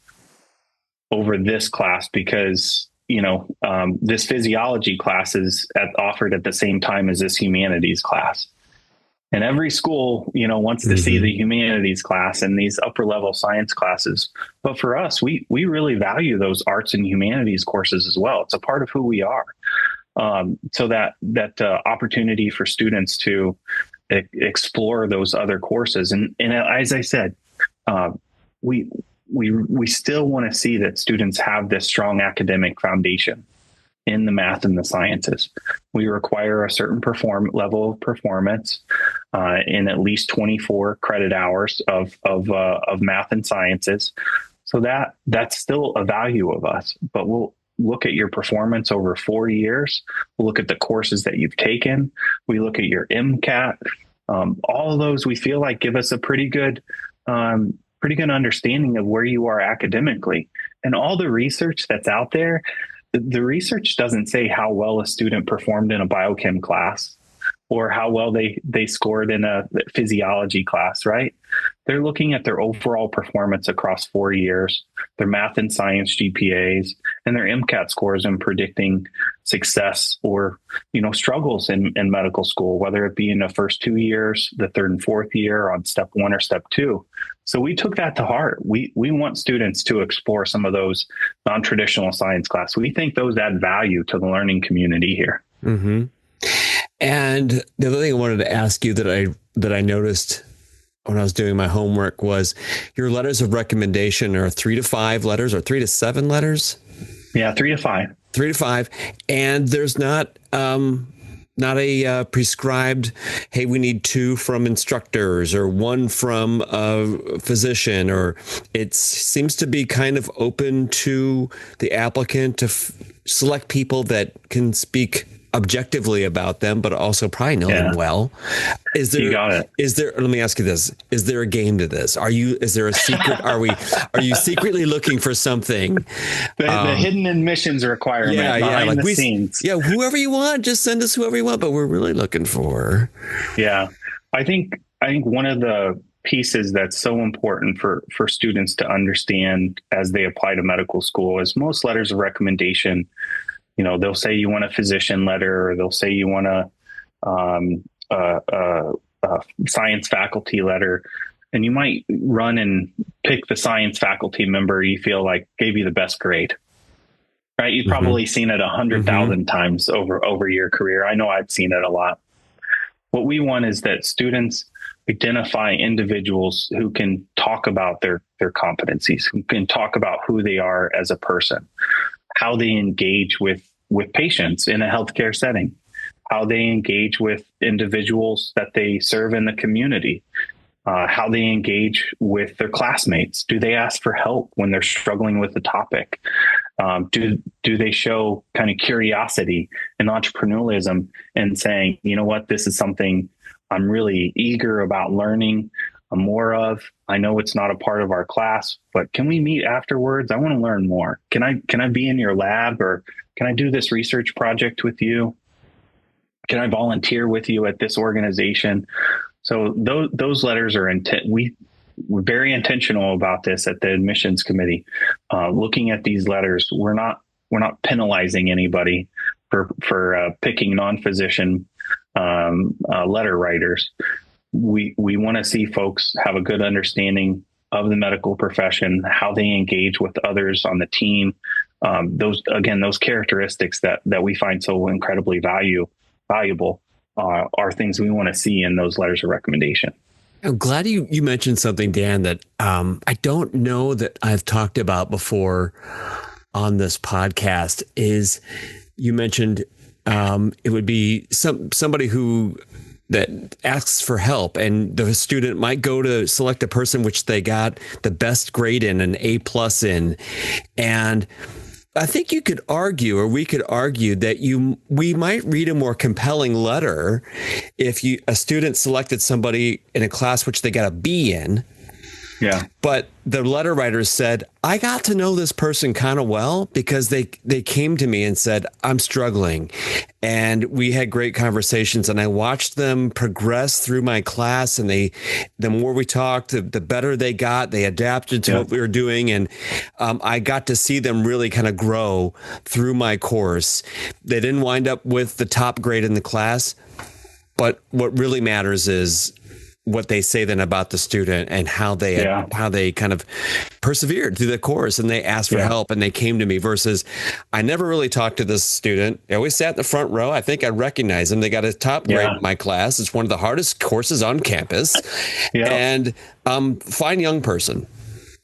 over this class because, this physiology class is offered at the same time as this humanities class. And every school, wants to see the humanities class and these upper level science classes. But for us, we really value those arts and humanities courses as well. It's a part of who we are. So that opportunity for students to explore those other courses. And as I said, we still want to see that students have this strong academic foundation in the math and the sciences. We require a certain level of performance in at least 24 credit hours of math and sciences. So that's still a value of us, but we'll look at your performance over 4 years. We'll look at the courses that you've taken. We look at your MCAT. All of those we feel like give us a pretty good understanding of where you are academically. And all the research that's out there, the research doesn't say how well a student performed in a biochem class or how well they scored in a physiology class, right? They're looking at their overall performance across 4 years, their math and science GPAs, and their MCAT scores, and predicting success or, struggles in medical school, whether it be in the first 2 years, the third and fourth year, on step 1 or step 2. So we took that to heart. We want students to explore some of those non-traditional science classes. We think those add value to the learning community here. Mm-hmm. And the other thing I wanted to ask you that I noticed when I was doing my homework was your letters of recommendation are 3 to 5 letters or 3 to 7 letters. Yeah, 3 to 5. 3 to 5. And there's not a prescribed, hey, we need 2 from instructors or 1 from a physician, or it seems to be kind of open to the applicant to select people that can speak objectively about them, but also probably know them well. You got it. Let me ask you this. Is there a game to this? Is there a secret? Are you secretly looking for something? The hidden admissions requirement behind the scenes. Yeah. Whoever you want, just send us whoever you want, but we're really looking for. Yeah. I think one of the pieces that's so important for students to understand as they apply to medical school is most letters of recommendation. They'll say you want a physician letter, or they'll say you want a science faculty letter, and you might run and pick the science faculty member you feel like gave you the best grade, right? You've probably seen it 100,000 times over your career. I know I've seen it a lot. What we want is that students identify individuals who can talk about their competencies, who can talk about who they are as a person, how they engage with patients in a healthcare setting, how they engage with individuals that they serve in the community, how they engage with their classmates. Do they ask for help when they're struggling with the topic? Do they show kind of curiosity and entrepreneurialism and saying, you know what, this is something I'm really eager about learning more of. I know it's not a part of our class, but can we meet afterwards? I want to learn more. Can I be in your lab, or can I do this research project with you? Can I volunteer with you at this organization? So those letters are we're very intentional about this at the admissions committee. Looking at these letters, we're not penalizing anybody for picking non-physician letter writers. We want to see folks have a good understanding of the medical profession, how they engage with others on the team. Those characteristics that we find so incredibly valuable are things we want to see in those letters of recommendation. I'm glad you mentioned something, Dan, that I don't know that I've talked about before on this podcast. Is you mentioned it would be somebody that asks for help, and the student might go to select a person which they got the best grade in, an A+ in. And I think you could argue, or we could argue, that we might read a more compelling letter if a student selected somebody in a class which they got a B in. Yeah. But the letter writer said, I got to know this person kind of well because they came to me and said, I'm struggling. And we had great conversations, and I watched them progress through my class. And the more we talked, the better they got. They adapted to what we were doing. And I got to see them really kind of grow through my course. They didn't wind up with the top grade in the class. But what really matters is what they say then about the student and how they kind of persevered through the course and they asked for help and they came to me versus I never really talked to this student. They always sat in the front row. I think I recognize them. They got a top grade in my class. It's one of the hardest courses on campus. And fine young person.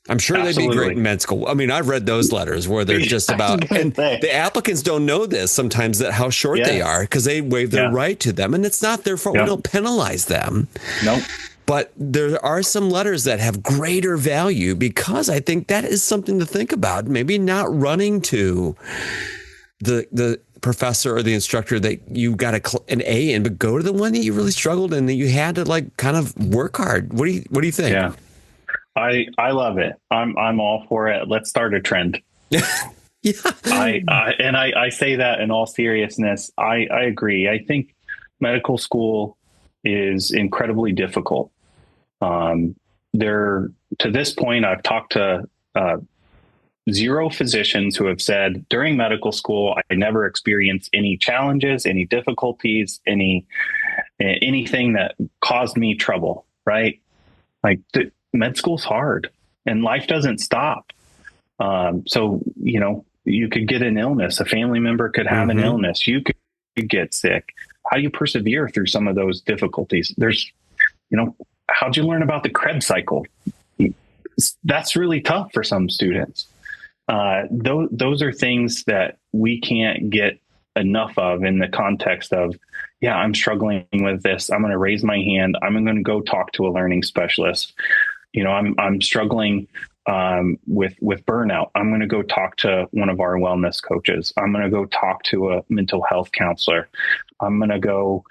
I'm sure they'd be great in med school. I mean, I've read those letters where they're just about, and the applicants don't know this sometimes, that how short they are because they waive their right to them. And it's not their fault. We don't penalize them. Nope. But there are some letters that have greater value because I think that is something to think about. Maybe not running to the professor or the instructor that you got an A in, but go to the one that you really struggled in, that you had to like kind of work hard. What do you think? Yeah. I love it. I'm all for it. Let's start a trend. I say that in all seriousness. I agree. I think medical school is incredibly difficult. To this point, I've talked to 0 physicians who have said during medical school, I never experienced any challenges, any difficulties, anything that caused me trouble. Right? Like med school's hard and life doesn't stop. So, you could get an illness. A family member could have an illness. You could get sick. How do you persevere through some of those difficulties? There's, how'd you learn about the Krebs cycle? That's really tough for some students. Those are things that we can't get enough of in the context of, I'm struggling with this. I'm going to raise my hand. I'm going to go talk to a learning specialist. I'm struggling with burnout. I'm going to go talk to one of our wellness coaches. I'm going to go talk to a mental health counselor. I'm going to go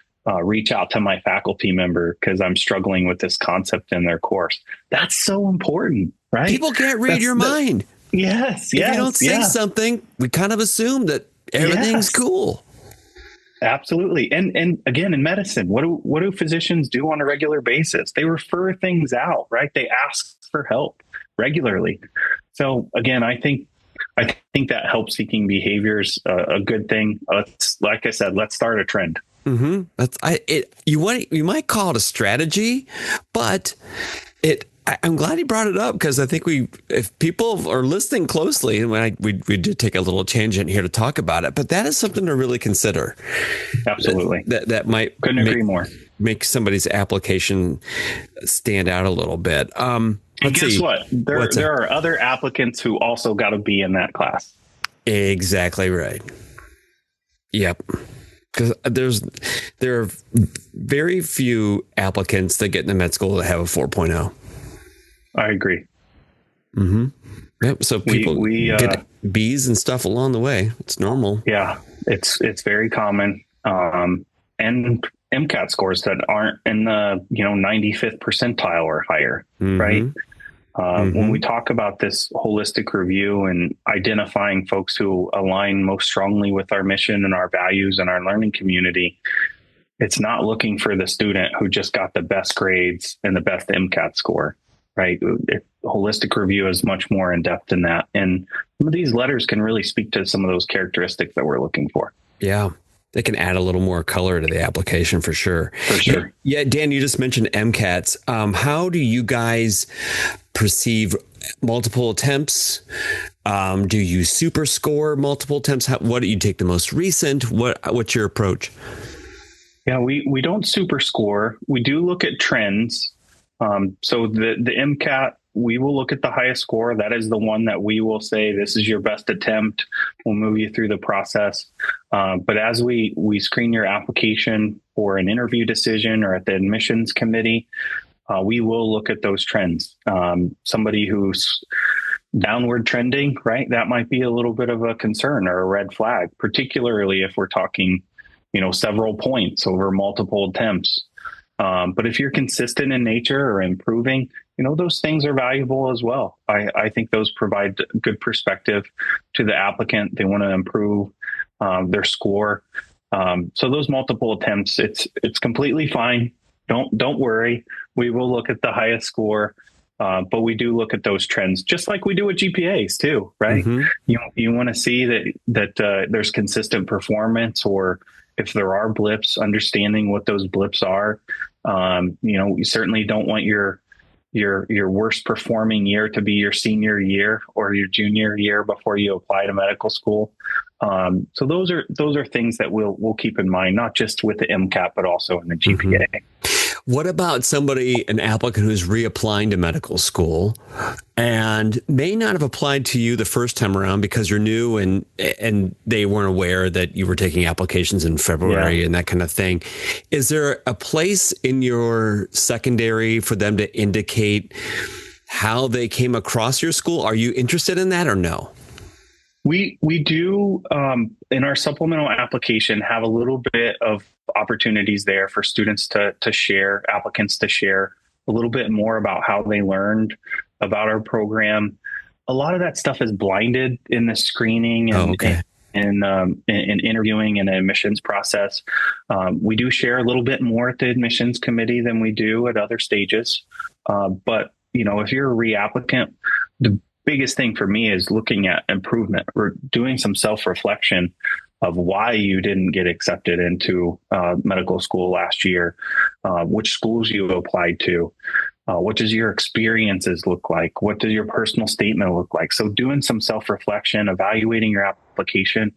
reach out to my faculty member because I'm struggling with this concept in their course. That's so important, right? People can't read your mind. Yes. If you don't say something, we kind of assume that everything's cool. Absolutely. And again, in medicine, what do physicians do on a regular basis? They refer things out, right? They ask for help regularly. So again, I think that help seeking behavior is a good thing. Like I said, let's start a trend. You might call it a strategy, but I'm glad you brought it up because I think if people are listening closely, and we did take a little tangent here to talk about it, but that is something to really consider. Absolutely. That might couldn't agree more. Make somebody's application stand out a little bit. And guess what? There are other applicants who also got to be in that class. Exactly right. Yep. Because there are very few applicants that get into med school that have a 4.0. I agree. Mm-hmm. Yep. So people get B's and stuff along the way. It's normal. Yeah, it's very common. And MCAT scores that aren't in the 95th percentile or higher, right? When we talk about this holistic review and identifying folks who align most strongly with our mission and our values and our learning community, it's not looking for the student who just got the best grades and the best MCAT score. Right. Holistic review is much more in depth than that. And some of these letters can really speak to some of those characteristics that we're looking for. Yeah. They can add a little more color to the application for sure. For sure. Yeah. Dan, you just mentioned MCATs. How do you guys perceive multiple attempts? Do you super score multiple attempts? What do you take the most recent? What's your approach? Yeah, we don't super score. We do look at trends. So the MCAT, we will look at the highest score. That is the one that we will say, this is your best attempt. We'll move you through the process. But as we screen your application for an interview decision or at the admissions committee, we will look at those trends. Somebody who's downward trending, right? That might be a little bit of a concern or a red flag, particularly if we're talking, several points over multiple attempts. But if you're consistent in nature or improving, those things are valuable as well. I think those provide good perspective to the applicant. They want to improve their score. So those multiple attempts, it's completely fine. Don't worry. We will look at the highest score, but we do look at those trends, just like we do with GPAs too, right? Mm-hmm. You want to see that there's consistent performance, or if there are blips, understanding what those blips are. You certainly don't want your worst performing year to be your senior year or your junior year before you apply to medical school. So those are things that we'll keep in mind, not just with the MCAT, but also in the GPA. What about an applicant who's reapplying to medical school and may not have applied to you the first time around because you're new and they weren't aware that you were taking applications in February and that kind of thing? Is there a place in your secondary for them to indicate how they came across your school? Are you interested in that or no? We do, in our supplemental application, have a little bit of opportunities there for students to share, applicants to share a little bit more about how they learned about our program. A lot of that stuff is blinded in the screening and interviewing and admissions process. We do share a little bit more at the admissions committee than we do at other stages. But, if you're a reapplicant, the biggest thing for me is looking at improvement. We're doing some self-reflection of why you didn't get accepted into medical school last year, which schools you applied to, what does your experiences look like? What does your personal statement look like? So doing some self-reflection, evaluating your application.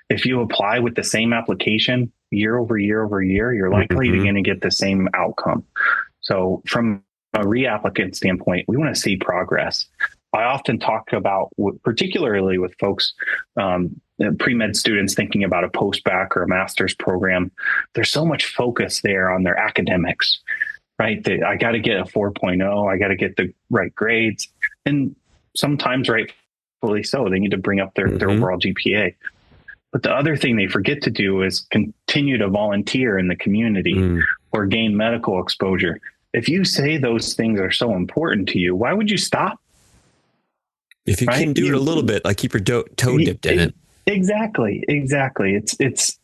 If you apply with the same application year over year over year, you're likely going to get the same outcome. So from a reapplicant standpoint, we want to see progress. I often talk about, particularly with folks, pre-med students thinking about a post-bac or a master's program, there's so much focus there on their academics, right? I got to get a 4.0, I got to get the right grades. And sometimes rightfully so, they need to bring up their overall GPA. But the other thing they forget to do is continue to volunteer in the community or gain medical exposure. If you say those things are so important to you, why would you stop? If you can do it a little bit, like keep your toe dipped in it. Exactly. It's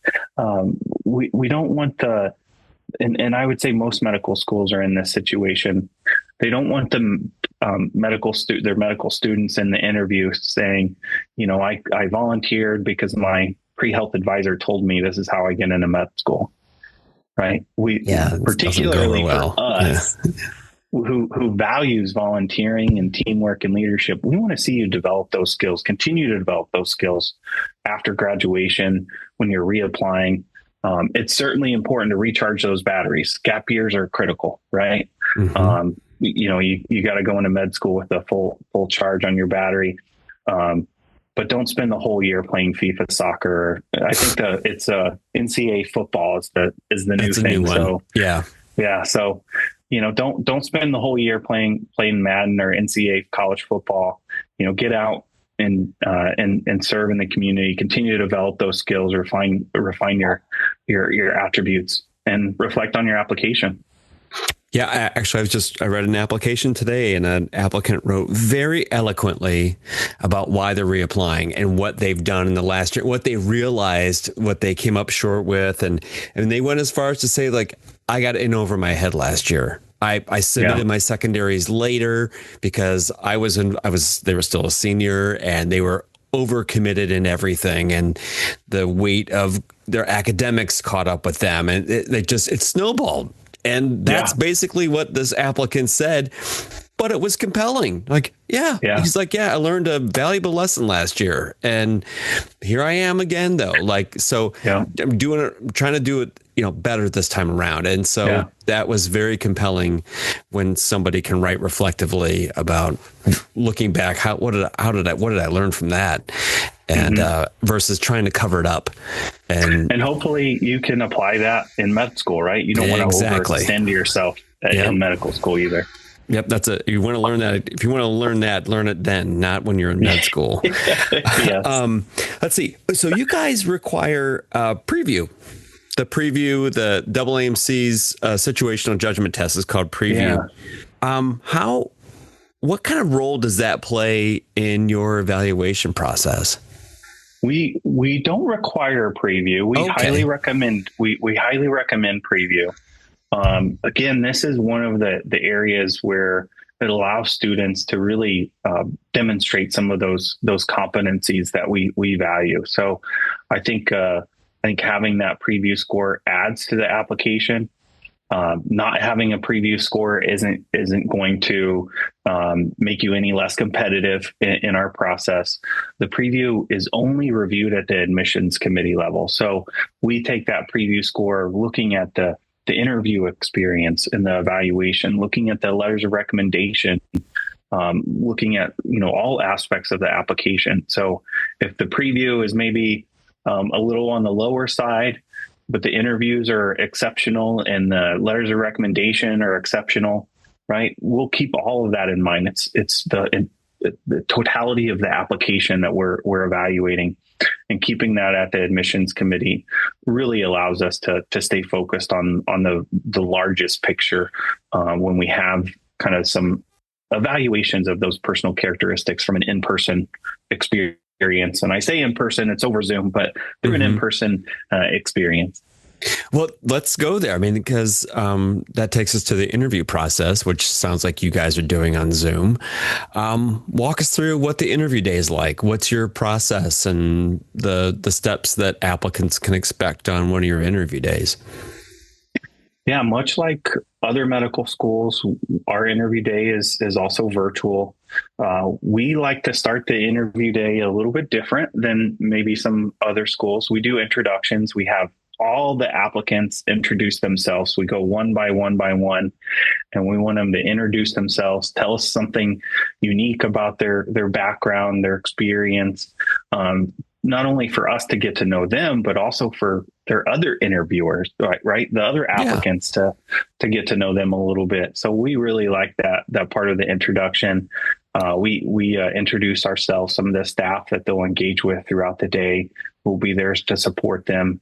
we don't want and I would say most medical schools are in this situation. They don't want their medical students in the interview saying, I volunteered because my pre-health advisor told me this is how I get into med school. Right. Particularly for us. Yeah. Who values volunteering and teamwork and leadership, we want to see you develop those skills, continue to develop those skills after graduation when you're reapplying. It's certainly important to recharge those batteries. Gap years are critical, right? You got to go into med school with a full charge on your battery. But don't spend the whole year playing FIFA soccer. I think it's NCAA football is the new thing. So yeah. So, don't spend the whole year playing Madden or NCAA college football. Get out and serve in the community. Continue to develop those skills. Refine your attributes and reflect on your application. Yeah, actually, I read an application today, and an applicant wrote very eloquently about why they're reapplying and what they've done in the last year, what they realized, what they came up short with, and they went as far as to say, like, I got in over my head last year. I submitted my secondaries later because they were still a senior and they were overcommitted in everything, and the weight of their academics caught up with them, and it snowballed. And that's basically what this applicant said, but it was compelling. Like, he's like, I learned a valuable lesson last year, and here I am again, though. Like, so I'm trying to do it, better this time around. And so that was very compelling when somebody can write reflectively about looking back. What did I learn from that? And versus trying to cover it up. And hopefully you can apply that in med school, right? You don't want to overextend yourself in medical school either. Yep, you want to learn that. If you want to learn that, learn it then, not when you're in med school. Yes. Let's see. So you guys require preview. The preview, the AAMC's situational judgment test is called preview. Yeah. What kind of role does that play in your evaluation process? We don't require a preview. We highly recommend. We highly recommend preview. Again, this is one of the areas where it allows students to really demonstrate some of those competencies that we value. So, I think having that preview score adds to the application. Not having a preview score isn't going to make you any less competitive in our process. The preview is only reviewed at the admissions committee level. So we take that preview score, looking at the interview experience and the evaluation, looking at the letters of recommendation, looking at all aspects of the application. So if the preview is maybe a little on the lower side, but the interviews are exceptional and the letters of recommendation are exceptional, right? We'll keep all of that in mind. It's the totality of the application that we're evaluating, and keeping that at the admissions committee really allows us to stay focused on the largest picture when we have kind of some evaluations of those personal characteristics from an in-person experience. And I say in person, it's over Zoom, but through an in-person experience. Well, let's go there. I mean, because that takes us to the interview process, which sounds like you guys are doing on Zoom. Walk us through what the interview day is like. What's your process and the steps that applicants can expect on one of your interview days? Yeah, much like other medical schools, our interview day is also virtual. We like to start the interview day a little bit different than maybe some other schools. We do introductions. We have all the applicants introduce themselves. We go one by one, and we want them to introduce themselves, tell us something unique about their background, their experience, not only for us to get to know them, but also for their other interviewers, right? The other applicants to get to know them a little bit. So we really like that part of the introduction. We introduce ourselves, some of the staff that they'll engage with throughout the day. We'll be there to support them.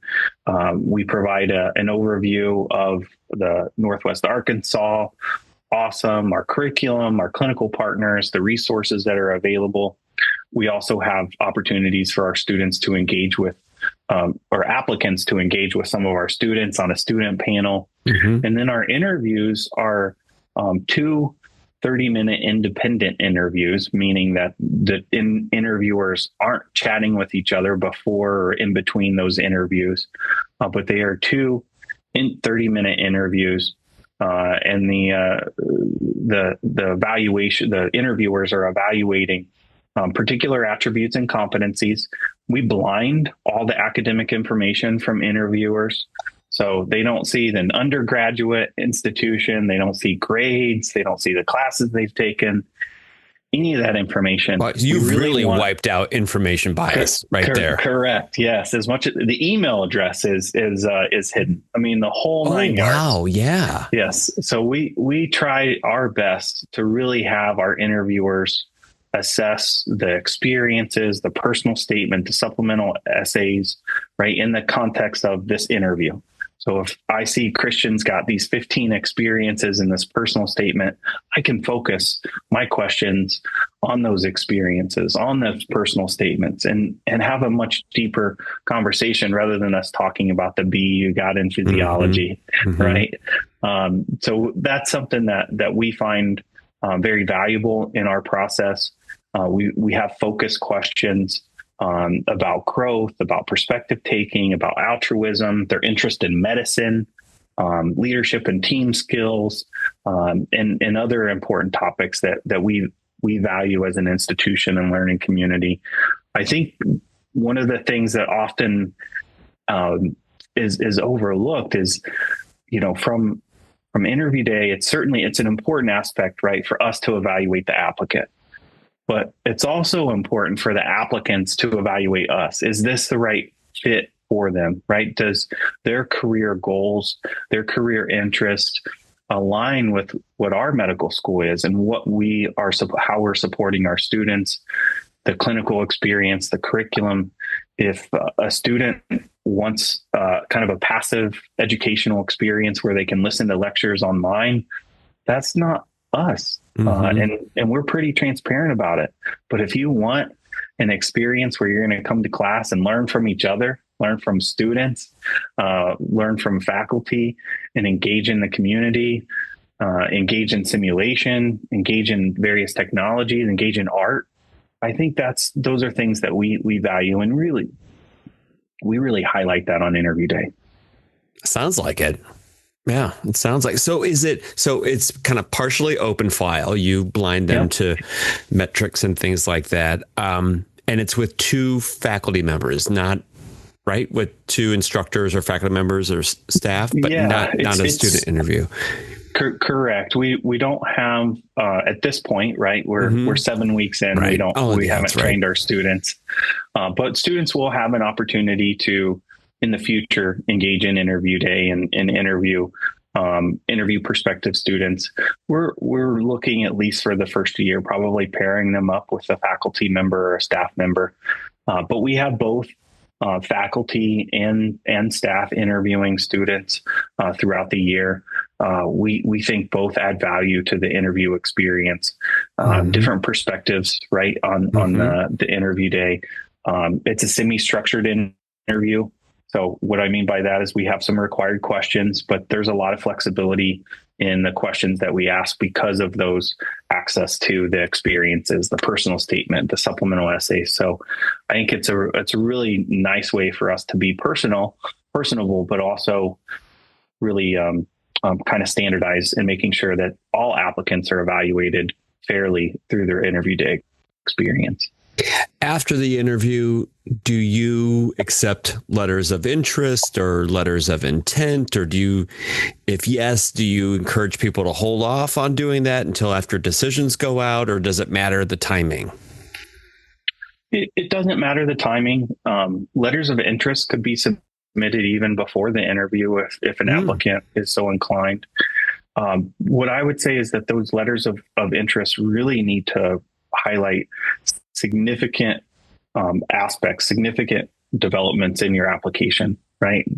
We provide an overview of the Northwest Arkansas, AWSOM, our curriculum, our clinical partners, the resources that are available. We also have opportunities for our students to engage with, or applicants to engage with some of our students on a student panel. And then our interviews are two 30-minute independent interviews, meaning that the interviewers aren't chatting with each other before or in between those interviews, but they are two 30-minute interviews. And the evaluation, the interviewers are evaluating particular attributes and competencies. We blind all the academic information from interviewers. So they don't see the undergraduate institution. They don't see grades. They don't see the classes they've taken. Any of that information. Well, you've really wiped out information bias there. Correct. Yes. As much as the email address is hidden. I mean, the whole 9 yards. Wow. Yeah. Yes. So we try our best to really have our interviewers assess the experiences, the personal statement, the supplemental essays, right, in the context of this interview. So if I see Christian's got these 15 experiences in this personal statement, I can focus my questions on those experiences, on those personal statements, and have a much deeper conversation rather than us talking about the B you got in physiology, right? So that's something that we find very valuable in our process. We have focused questions about growth, about perspective taking, about altruism, their interest in medicine, leadership and team skills, and other important topics that we value as an institution and learning community. I think one of the things that often is overlooked is, from interview day, it's an important aspect, right, for us to evaluate the applicant. But it's also important for the applicants to evaluate us. Is this the right fit for them, right? Does their career goals, their career interest align with what our medical school is and what how we're supporting our students, the clinical experience, the curriculum? If a student wants kind of a passive educational experience where they can listen to lectures online, that's not us. And we're pretty transparent about it. But if you want an experience where you're going to come to class and learn from each other, learn from students, learn from faculty, and engage in the community, engage in simulation, engage in various technologies, engage in art, I think those are things that we value, and we really highlight that on interview day. Sounds like it. Yeah, it sounds like. So it's kind of partially open file. You blind them to metrics and things like that. And it's with two faculty members, not right with two instructors or faculty members or staff, but not a student interview. Correct. We don't have at this point, right? We're 7 weeks in. Right. We haven't trained our students, but students will have an opportunity to, in the future, engage in interview day and interview prospective students. We're looking, at least for the first year, probably pairing them up with a faculty member or a staff member. But we have both faculty and staff interviewing students throughout the year. We think both add value to the interview experience, different perspectives, right, on the interview day. It's a semi-structured interview. So what I mean by that is we have some required questions, but there's a lot of flexibility in the questions that we ask because of those access to the experiences, the personal statement, the supplemental essay. So I think it's a really nice way for us to be personable, but also really kind of standardized in making sure that all applicants are evaluated fairly through their interview day experience. After the interview, do you accept letters of interest or letters of intent? Or if yes, do you encourage people to hold off on doing that until after decisions go out, or does it matter the timing? It doesn't matter the timing. Letters of interest could be submitted even before the interview if an applicant is so inclined. What I would say is that those letters of interest really need to highlight significant aspects, significant developments in your application, right?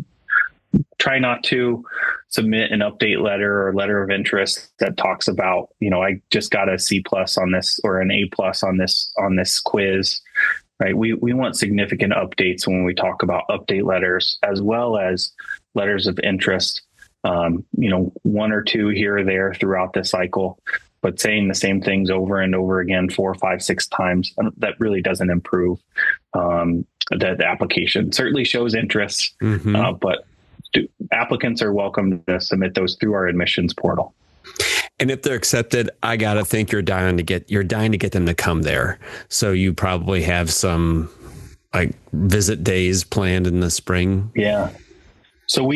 Try not to submit an update letter or letter of interest that talks about, I just got a C+ on this or an A+ on this quiz, right? We want significant updates when we talk about update letters, as well as letters of interest, one or two here or there throughout the cycle. But saying the same things over and over again 4, 5, 6 times, that really doesn't improve the application. Certainly shows interest, but applicants are welcome to submit those through our admissions portal. And if they're accepted, I gotta think you're dying to get them to come there. So you probably have some like visit days planned in the spring. Yeah. So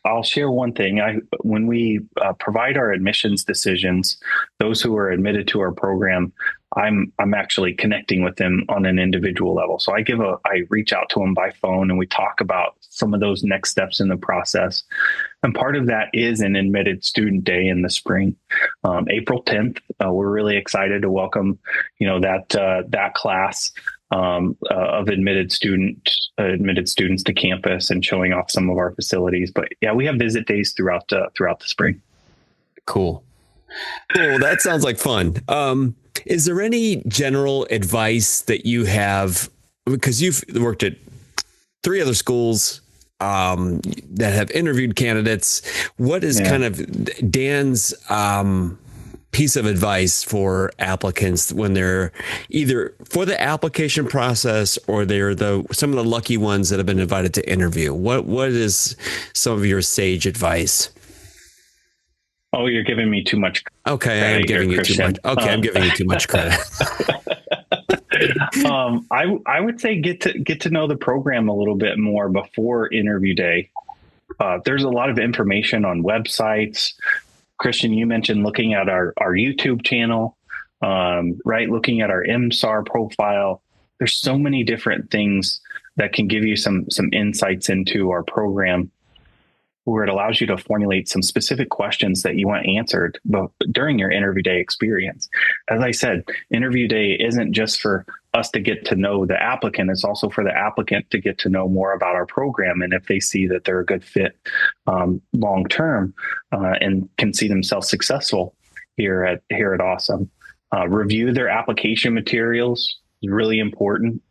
I'll share one thing. When we provide our admissions decisions, those who are admitted to our program, I'm actually connecting with them on an individual level. So I reach out to them by phone and we talk about some of those next steps in the process. And part of that is an admitted student day in the spring, April 10th. We're really excited to welcome, that class of admitted students to campus and showing off some of our facilities. But yeah, we have visit days throughout the spring. Cool. That sounds like fun. Is there any general advice that you have, because you've worked at 3 other schools that have interviewed candidates? What is kind of Dan's piece of advice for applicants when they're either for the application process or they're some of the lucky ones that have been invited to interview? What is some of your sage advice? Oh, you're giving me too much. Okay, I'm giving you too much. Okay, I'm giving you too much credit. I would say get to know the program a little bit more before interview day. There's a lot of information on websites. Christian, you mentioned looking at our YouTube channel, right? Looking at our MSAR profile. There's so many different things that can give you some insights into our program, where it allows you to formulate some specific questions that you want answered during your interview day experience. As I said, interview day isn't just for us to get to know the applicant, it's also for the applicant to get to know more about our program. And if they see that they're a good fit long-term and can see themselves successful here at AWSOM. Review their application materials is really important,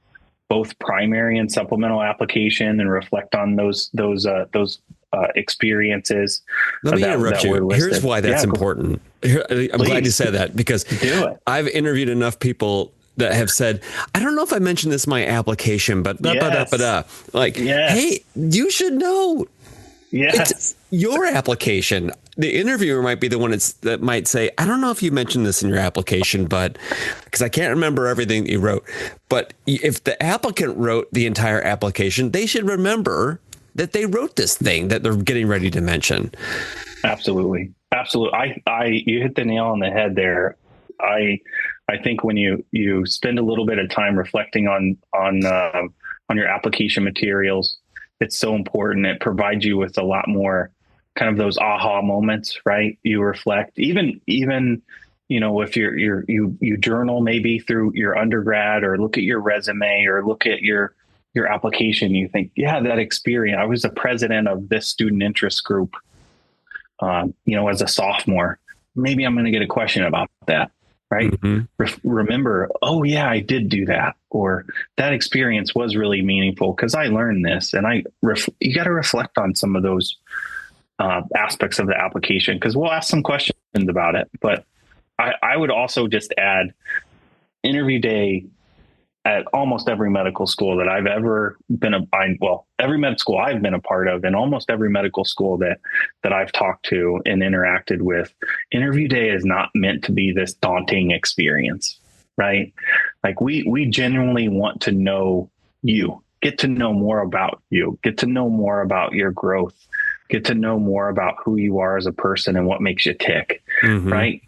both primary and supplemental application, and reflect on those experiences. Let me interrupt you. Here's why that's important. I'm glad you said that, because I've interviewed enough people that have said, I don't know if I mentioned this in my application, but hey, you should know Yes. It's your application. The interviewer might be the one that might say, I don't know if you mentioned this in your application, but because I can't remember everything that you wrote. But if the applicant wrote the entire application, they should remember that they wrote this thing that they're getting ready to mention. Absolutely. Absolutely. You hit the nail on the head there. I think when you spend a little bit of time reflecting on your application materials, it's so important. It provides you with a lot more kind of those aha moments, right? You reflect, even if you journal maybe through your undergrad, or look at your resume, or look at your application. You think, yeah, that experience. I was the president of this student interest group, as a sophomore. Maybe I'm going to get a question about that. Right. Mm-hmm. Remember, oh, yeah, I did do that. Or that experience was really meaningful because I learned this. And you got to reflect on some of those aspects of the application, because we'll ask some questions about it. But I would also just add interview day at almost every medical school that I've ever been every med school I've been a part of, and almost every medical school that I've talked to and interacted with. Interview day is not meant to be this daunting experience, right? Like we genuinely want to know you, get to know more about you, get to know more about your growth, get to know more about who you are as a person and what makes you tick, right?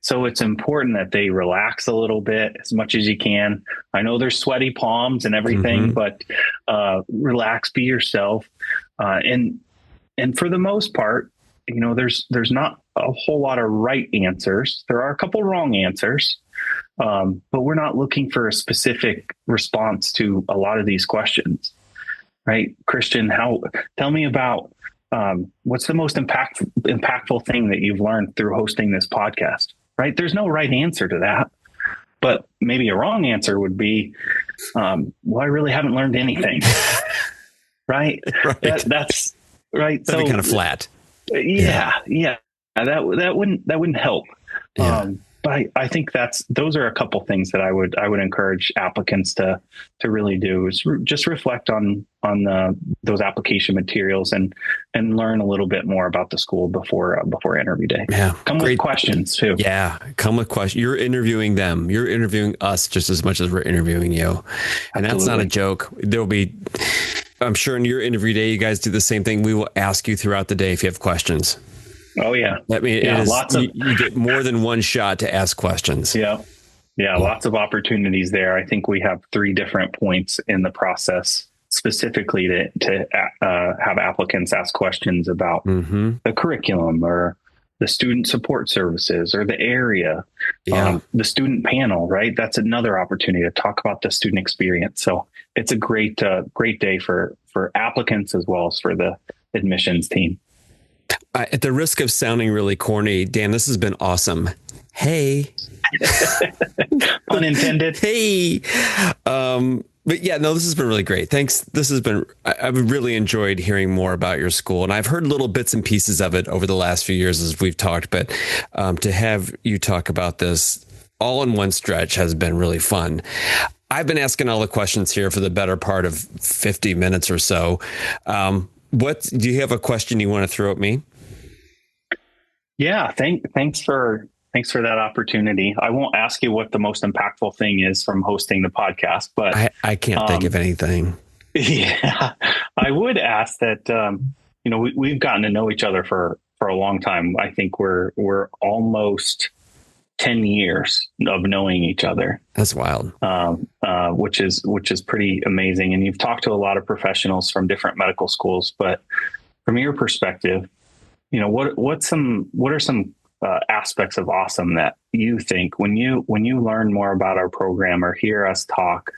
So it's important that they relax a little bit as much as you can. I know there's sweaty palms and everything, but relax, be yourself. And for the most part, there's not a whole lot of right answers. There are a couple wrong answers, but we're not looking for a specific response to a lot of these questions, right? Christian, tell me about what's the most impactful thing that you've learned through hosting this podcast? Right? There's no right answer to that, but maybe a wrong answer would be, I really haven't learned anything. Right? That's right. That'd be kind of flat. Yeah. That wouldn't help. Yeah. But I think those are a couple things that I would encourage applicants to really do, is just reflect on those application materials and learn a little bit more about the school before interview day. Yeah, come with questions too. Yeah, come with questions. You're interviewing them. You're interviewing us just as much as we're interviewing you, and that's not a joke. There'll be, I'm sure, in your interview day, you guys do the same thing. We will ask you throughout the day if you have questions. Oh yeah. I mean, you get more than one shot to ask questions. Yeah. Lots of opportunities there. I think we have 3 different points in the process specifically to have applicants ask questions about the curriculum, or the student support services, or the area, the student panel, right? That's another opportunity to talk about the student experience. So it's a great day for applicants as well as for the admissions team. At the risk of sounding really corny, Dan, this has been awesome. Hey. Pun intended. Hey. But yeah, no, this has been really great. Thanks. I've really enjoyed hearing more about your school, and I've heard little bits and pieces of it over the last few years as we've talked, but to have you talk about this all in one stretch has been really fun. I've been asking all the questions here for the better part of 50 minutes or so. Do you have a question you want to throw at me? Yeah. Thanks for that opportunity. I won't ask you what the most impactful thing is from hosting the podcast, but I can't think of anything. Yeah, I would ask that, we've gotten to know each other for a long time. I think we're almost 10 years of knowing each other. That's wild. Which is pretty amazing. And you've talked to a lot of professionals from different medical schools, but from your perspective, what are some aspects of AWSOM that you think when you learn more about our program or hear us talk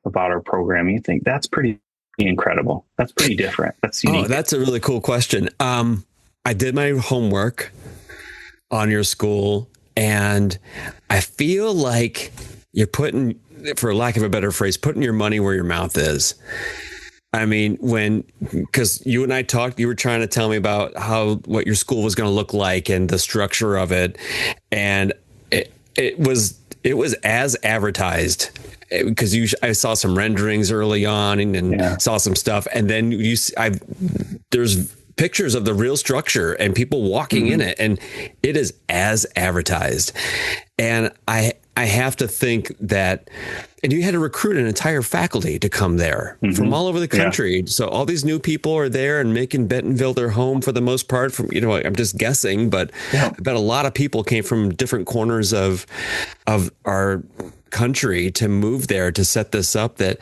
about our program, you think that's pretty incredible? That's pretty different. That's unique. Oh, that's a really cool question. I did my homework on your school, and I feel like you're putting, for lack of a better phrase, putting your money where your mouth is. I mean, because you and I talked, you were trying to tell me about what your school was going to look like and the structure of it. And it was as advertised, because I saw some renderings early on and saw some stuff. And then there's pictures of the real structure and people walking in it, and it is as advertised. And I have to think that, and you had to recruit an entire faculty to come there from all over the country. Yeah. So all these new people are there and making Bentonville their home for the most part. From, I'm just guessing, but I bet a lot of people came from different corners of our country to move there to set this up. That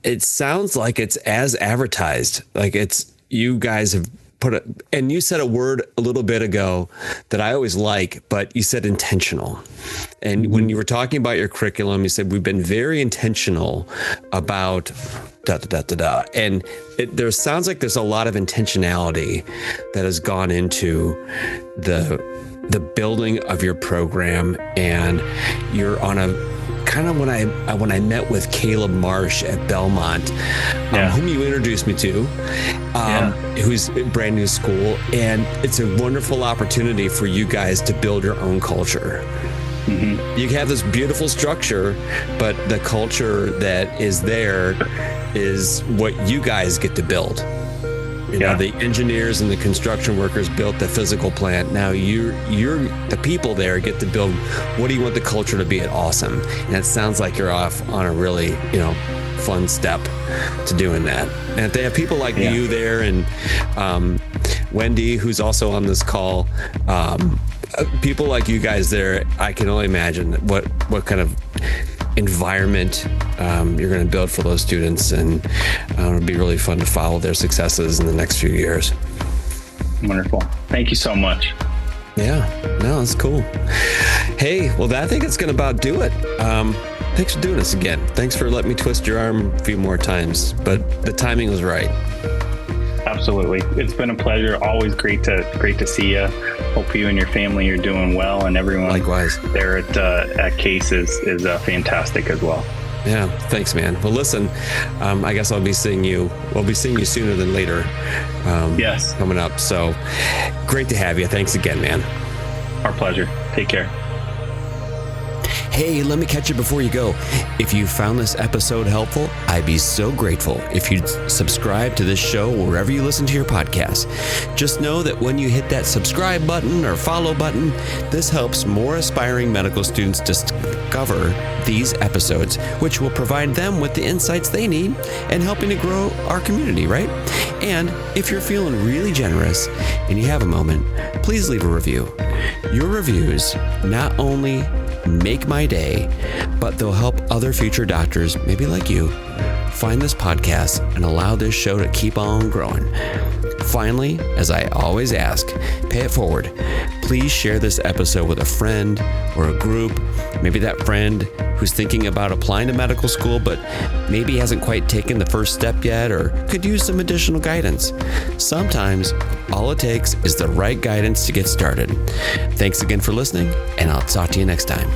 it sounds like it's as advertised. Like you guys have put it, and you said a word a little bit ago that I always like, but you said intentional. And when you were talking about your curriculum, you said we've been very intentional about and there sounds like there's a lot of intentionality that has gone into the building of your program, and you're on a kind of when I met with Caleb Marsh at Belmont, whom you introduced me to, who's a brand new school, and it's a wonderful opportunity for you guys to build your own culture. You have this beautiful structure, but the culture that is there is what you guys get to build. You know, the engineers and the construction workers built the physical plant. Now you're the people there get to build. What do you want the culture to be at AWSOM? And it sounds like you're off on a really, fun step to doing that. And if they have people like you there, and Wendy, who's also on this call, people like you guys there, I can only imagine what kind of environment you're going to build for those students, and it'll be really fun to follow their successes in the next few years. Wonderful. Thank you so much. Yeah, no, that's cool. Hey, well, I think it's going to about do it. Thanks for doing this again. Thanks for letting me twist your arm a few more times, but the timing was right. Absolutely. It's been a pleasure. Always great to see you. Hope you and your family are doing well, and everyone likewise there at Case is fantastic as well. Yeah, thanks, man. Well, listen, I guess I'll be seeing you sooner than later. Yes, coming up. So great to have you. Thanks again, man. Our pleasure. Take care. Hey, let me catch you before you go. If you found this episode helpful, I'd be so grateful if you'd subscribe to this show wherever you listen to your podcast. Just know that when you hit that subscribe button or follow button, this helps more aspiring medical students discover these episodes, which will provide them with the insights they need and helping to grow our community, right? And if you're feeling really generous and you have a moment, please leave a review. Your reviews not only make my day, but they'll help other future doctors, maybe like you, find this podcast and allow this show to keep on growing. Finally, as I always ask, pay it forward. Please share this episode with a friend or a group, maybe that friend who's thinking about applying to medical school, but maybe hasn't quite taken the first step yet or could use some additional guidance. Sometimes all it takes is the right guidance to get started. Thanks again for listening, and I'll talk to you next time.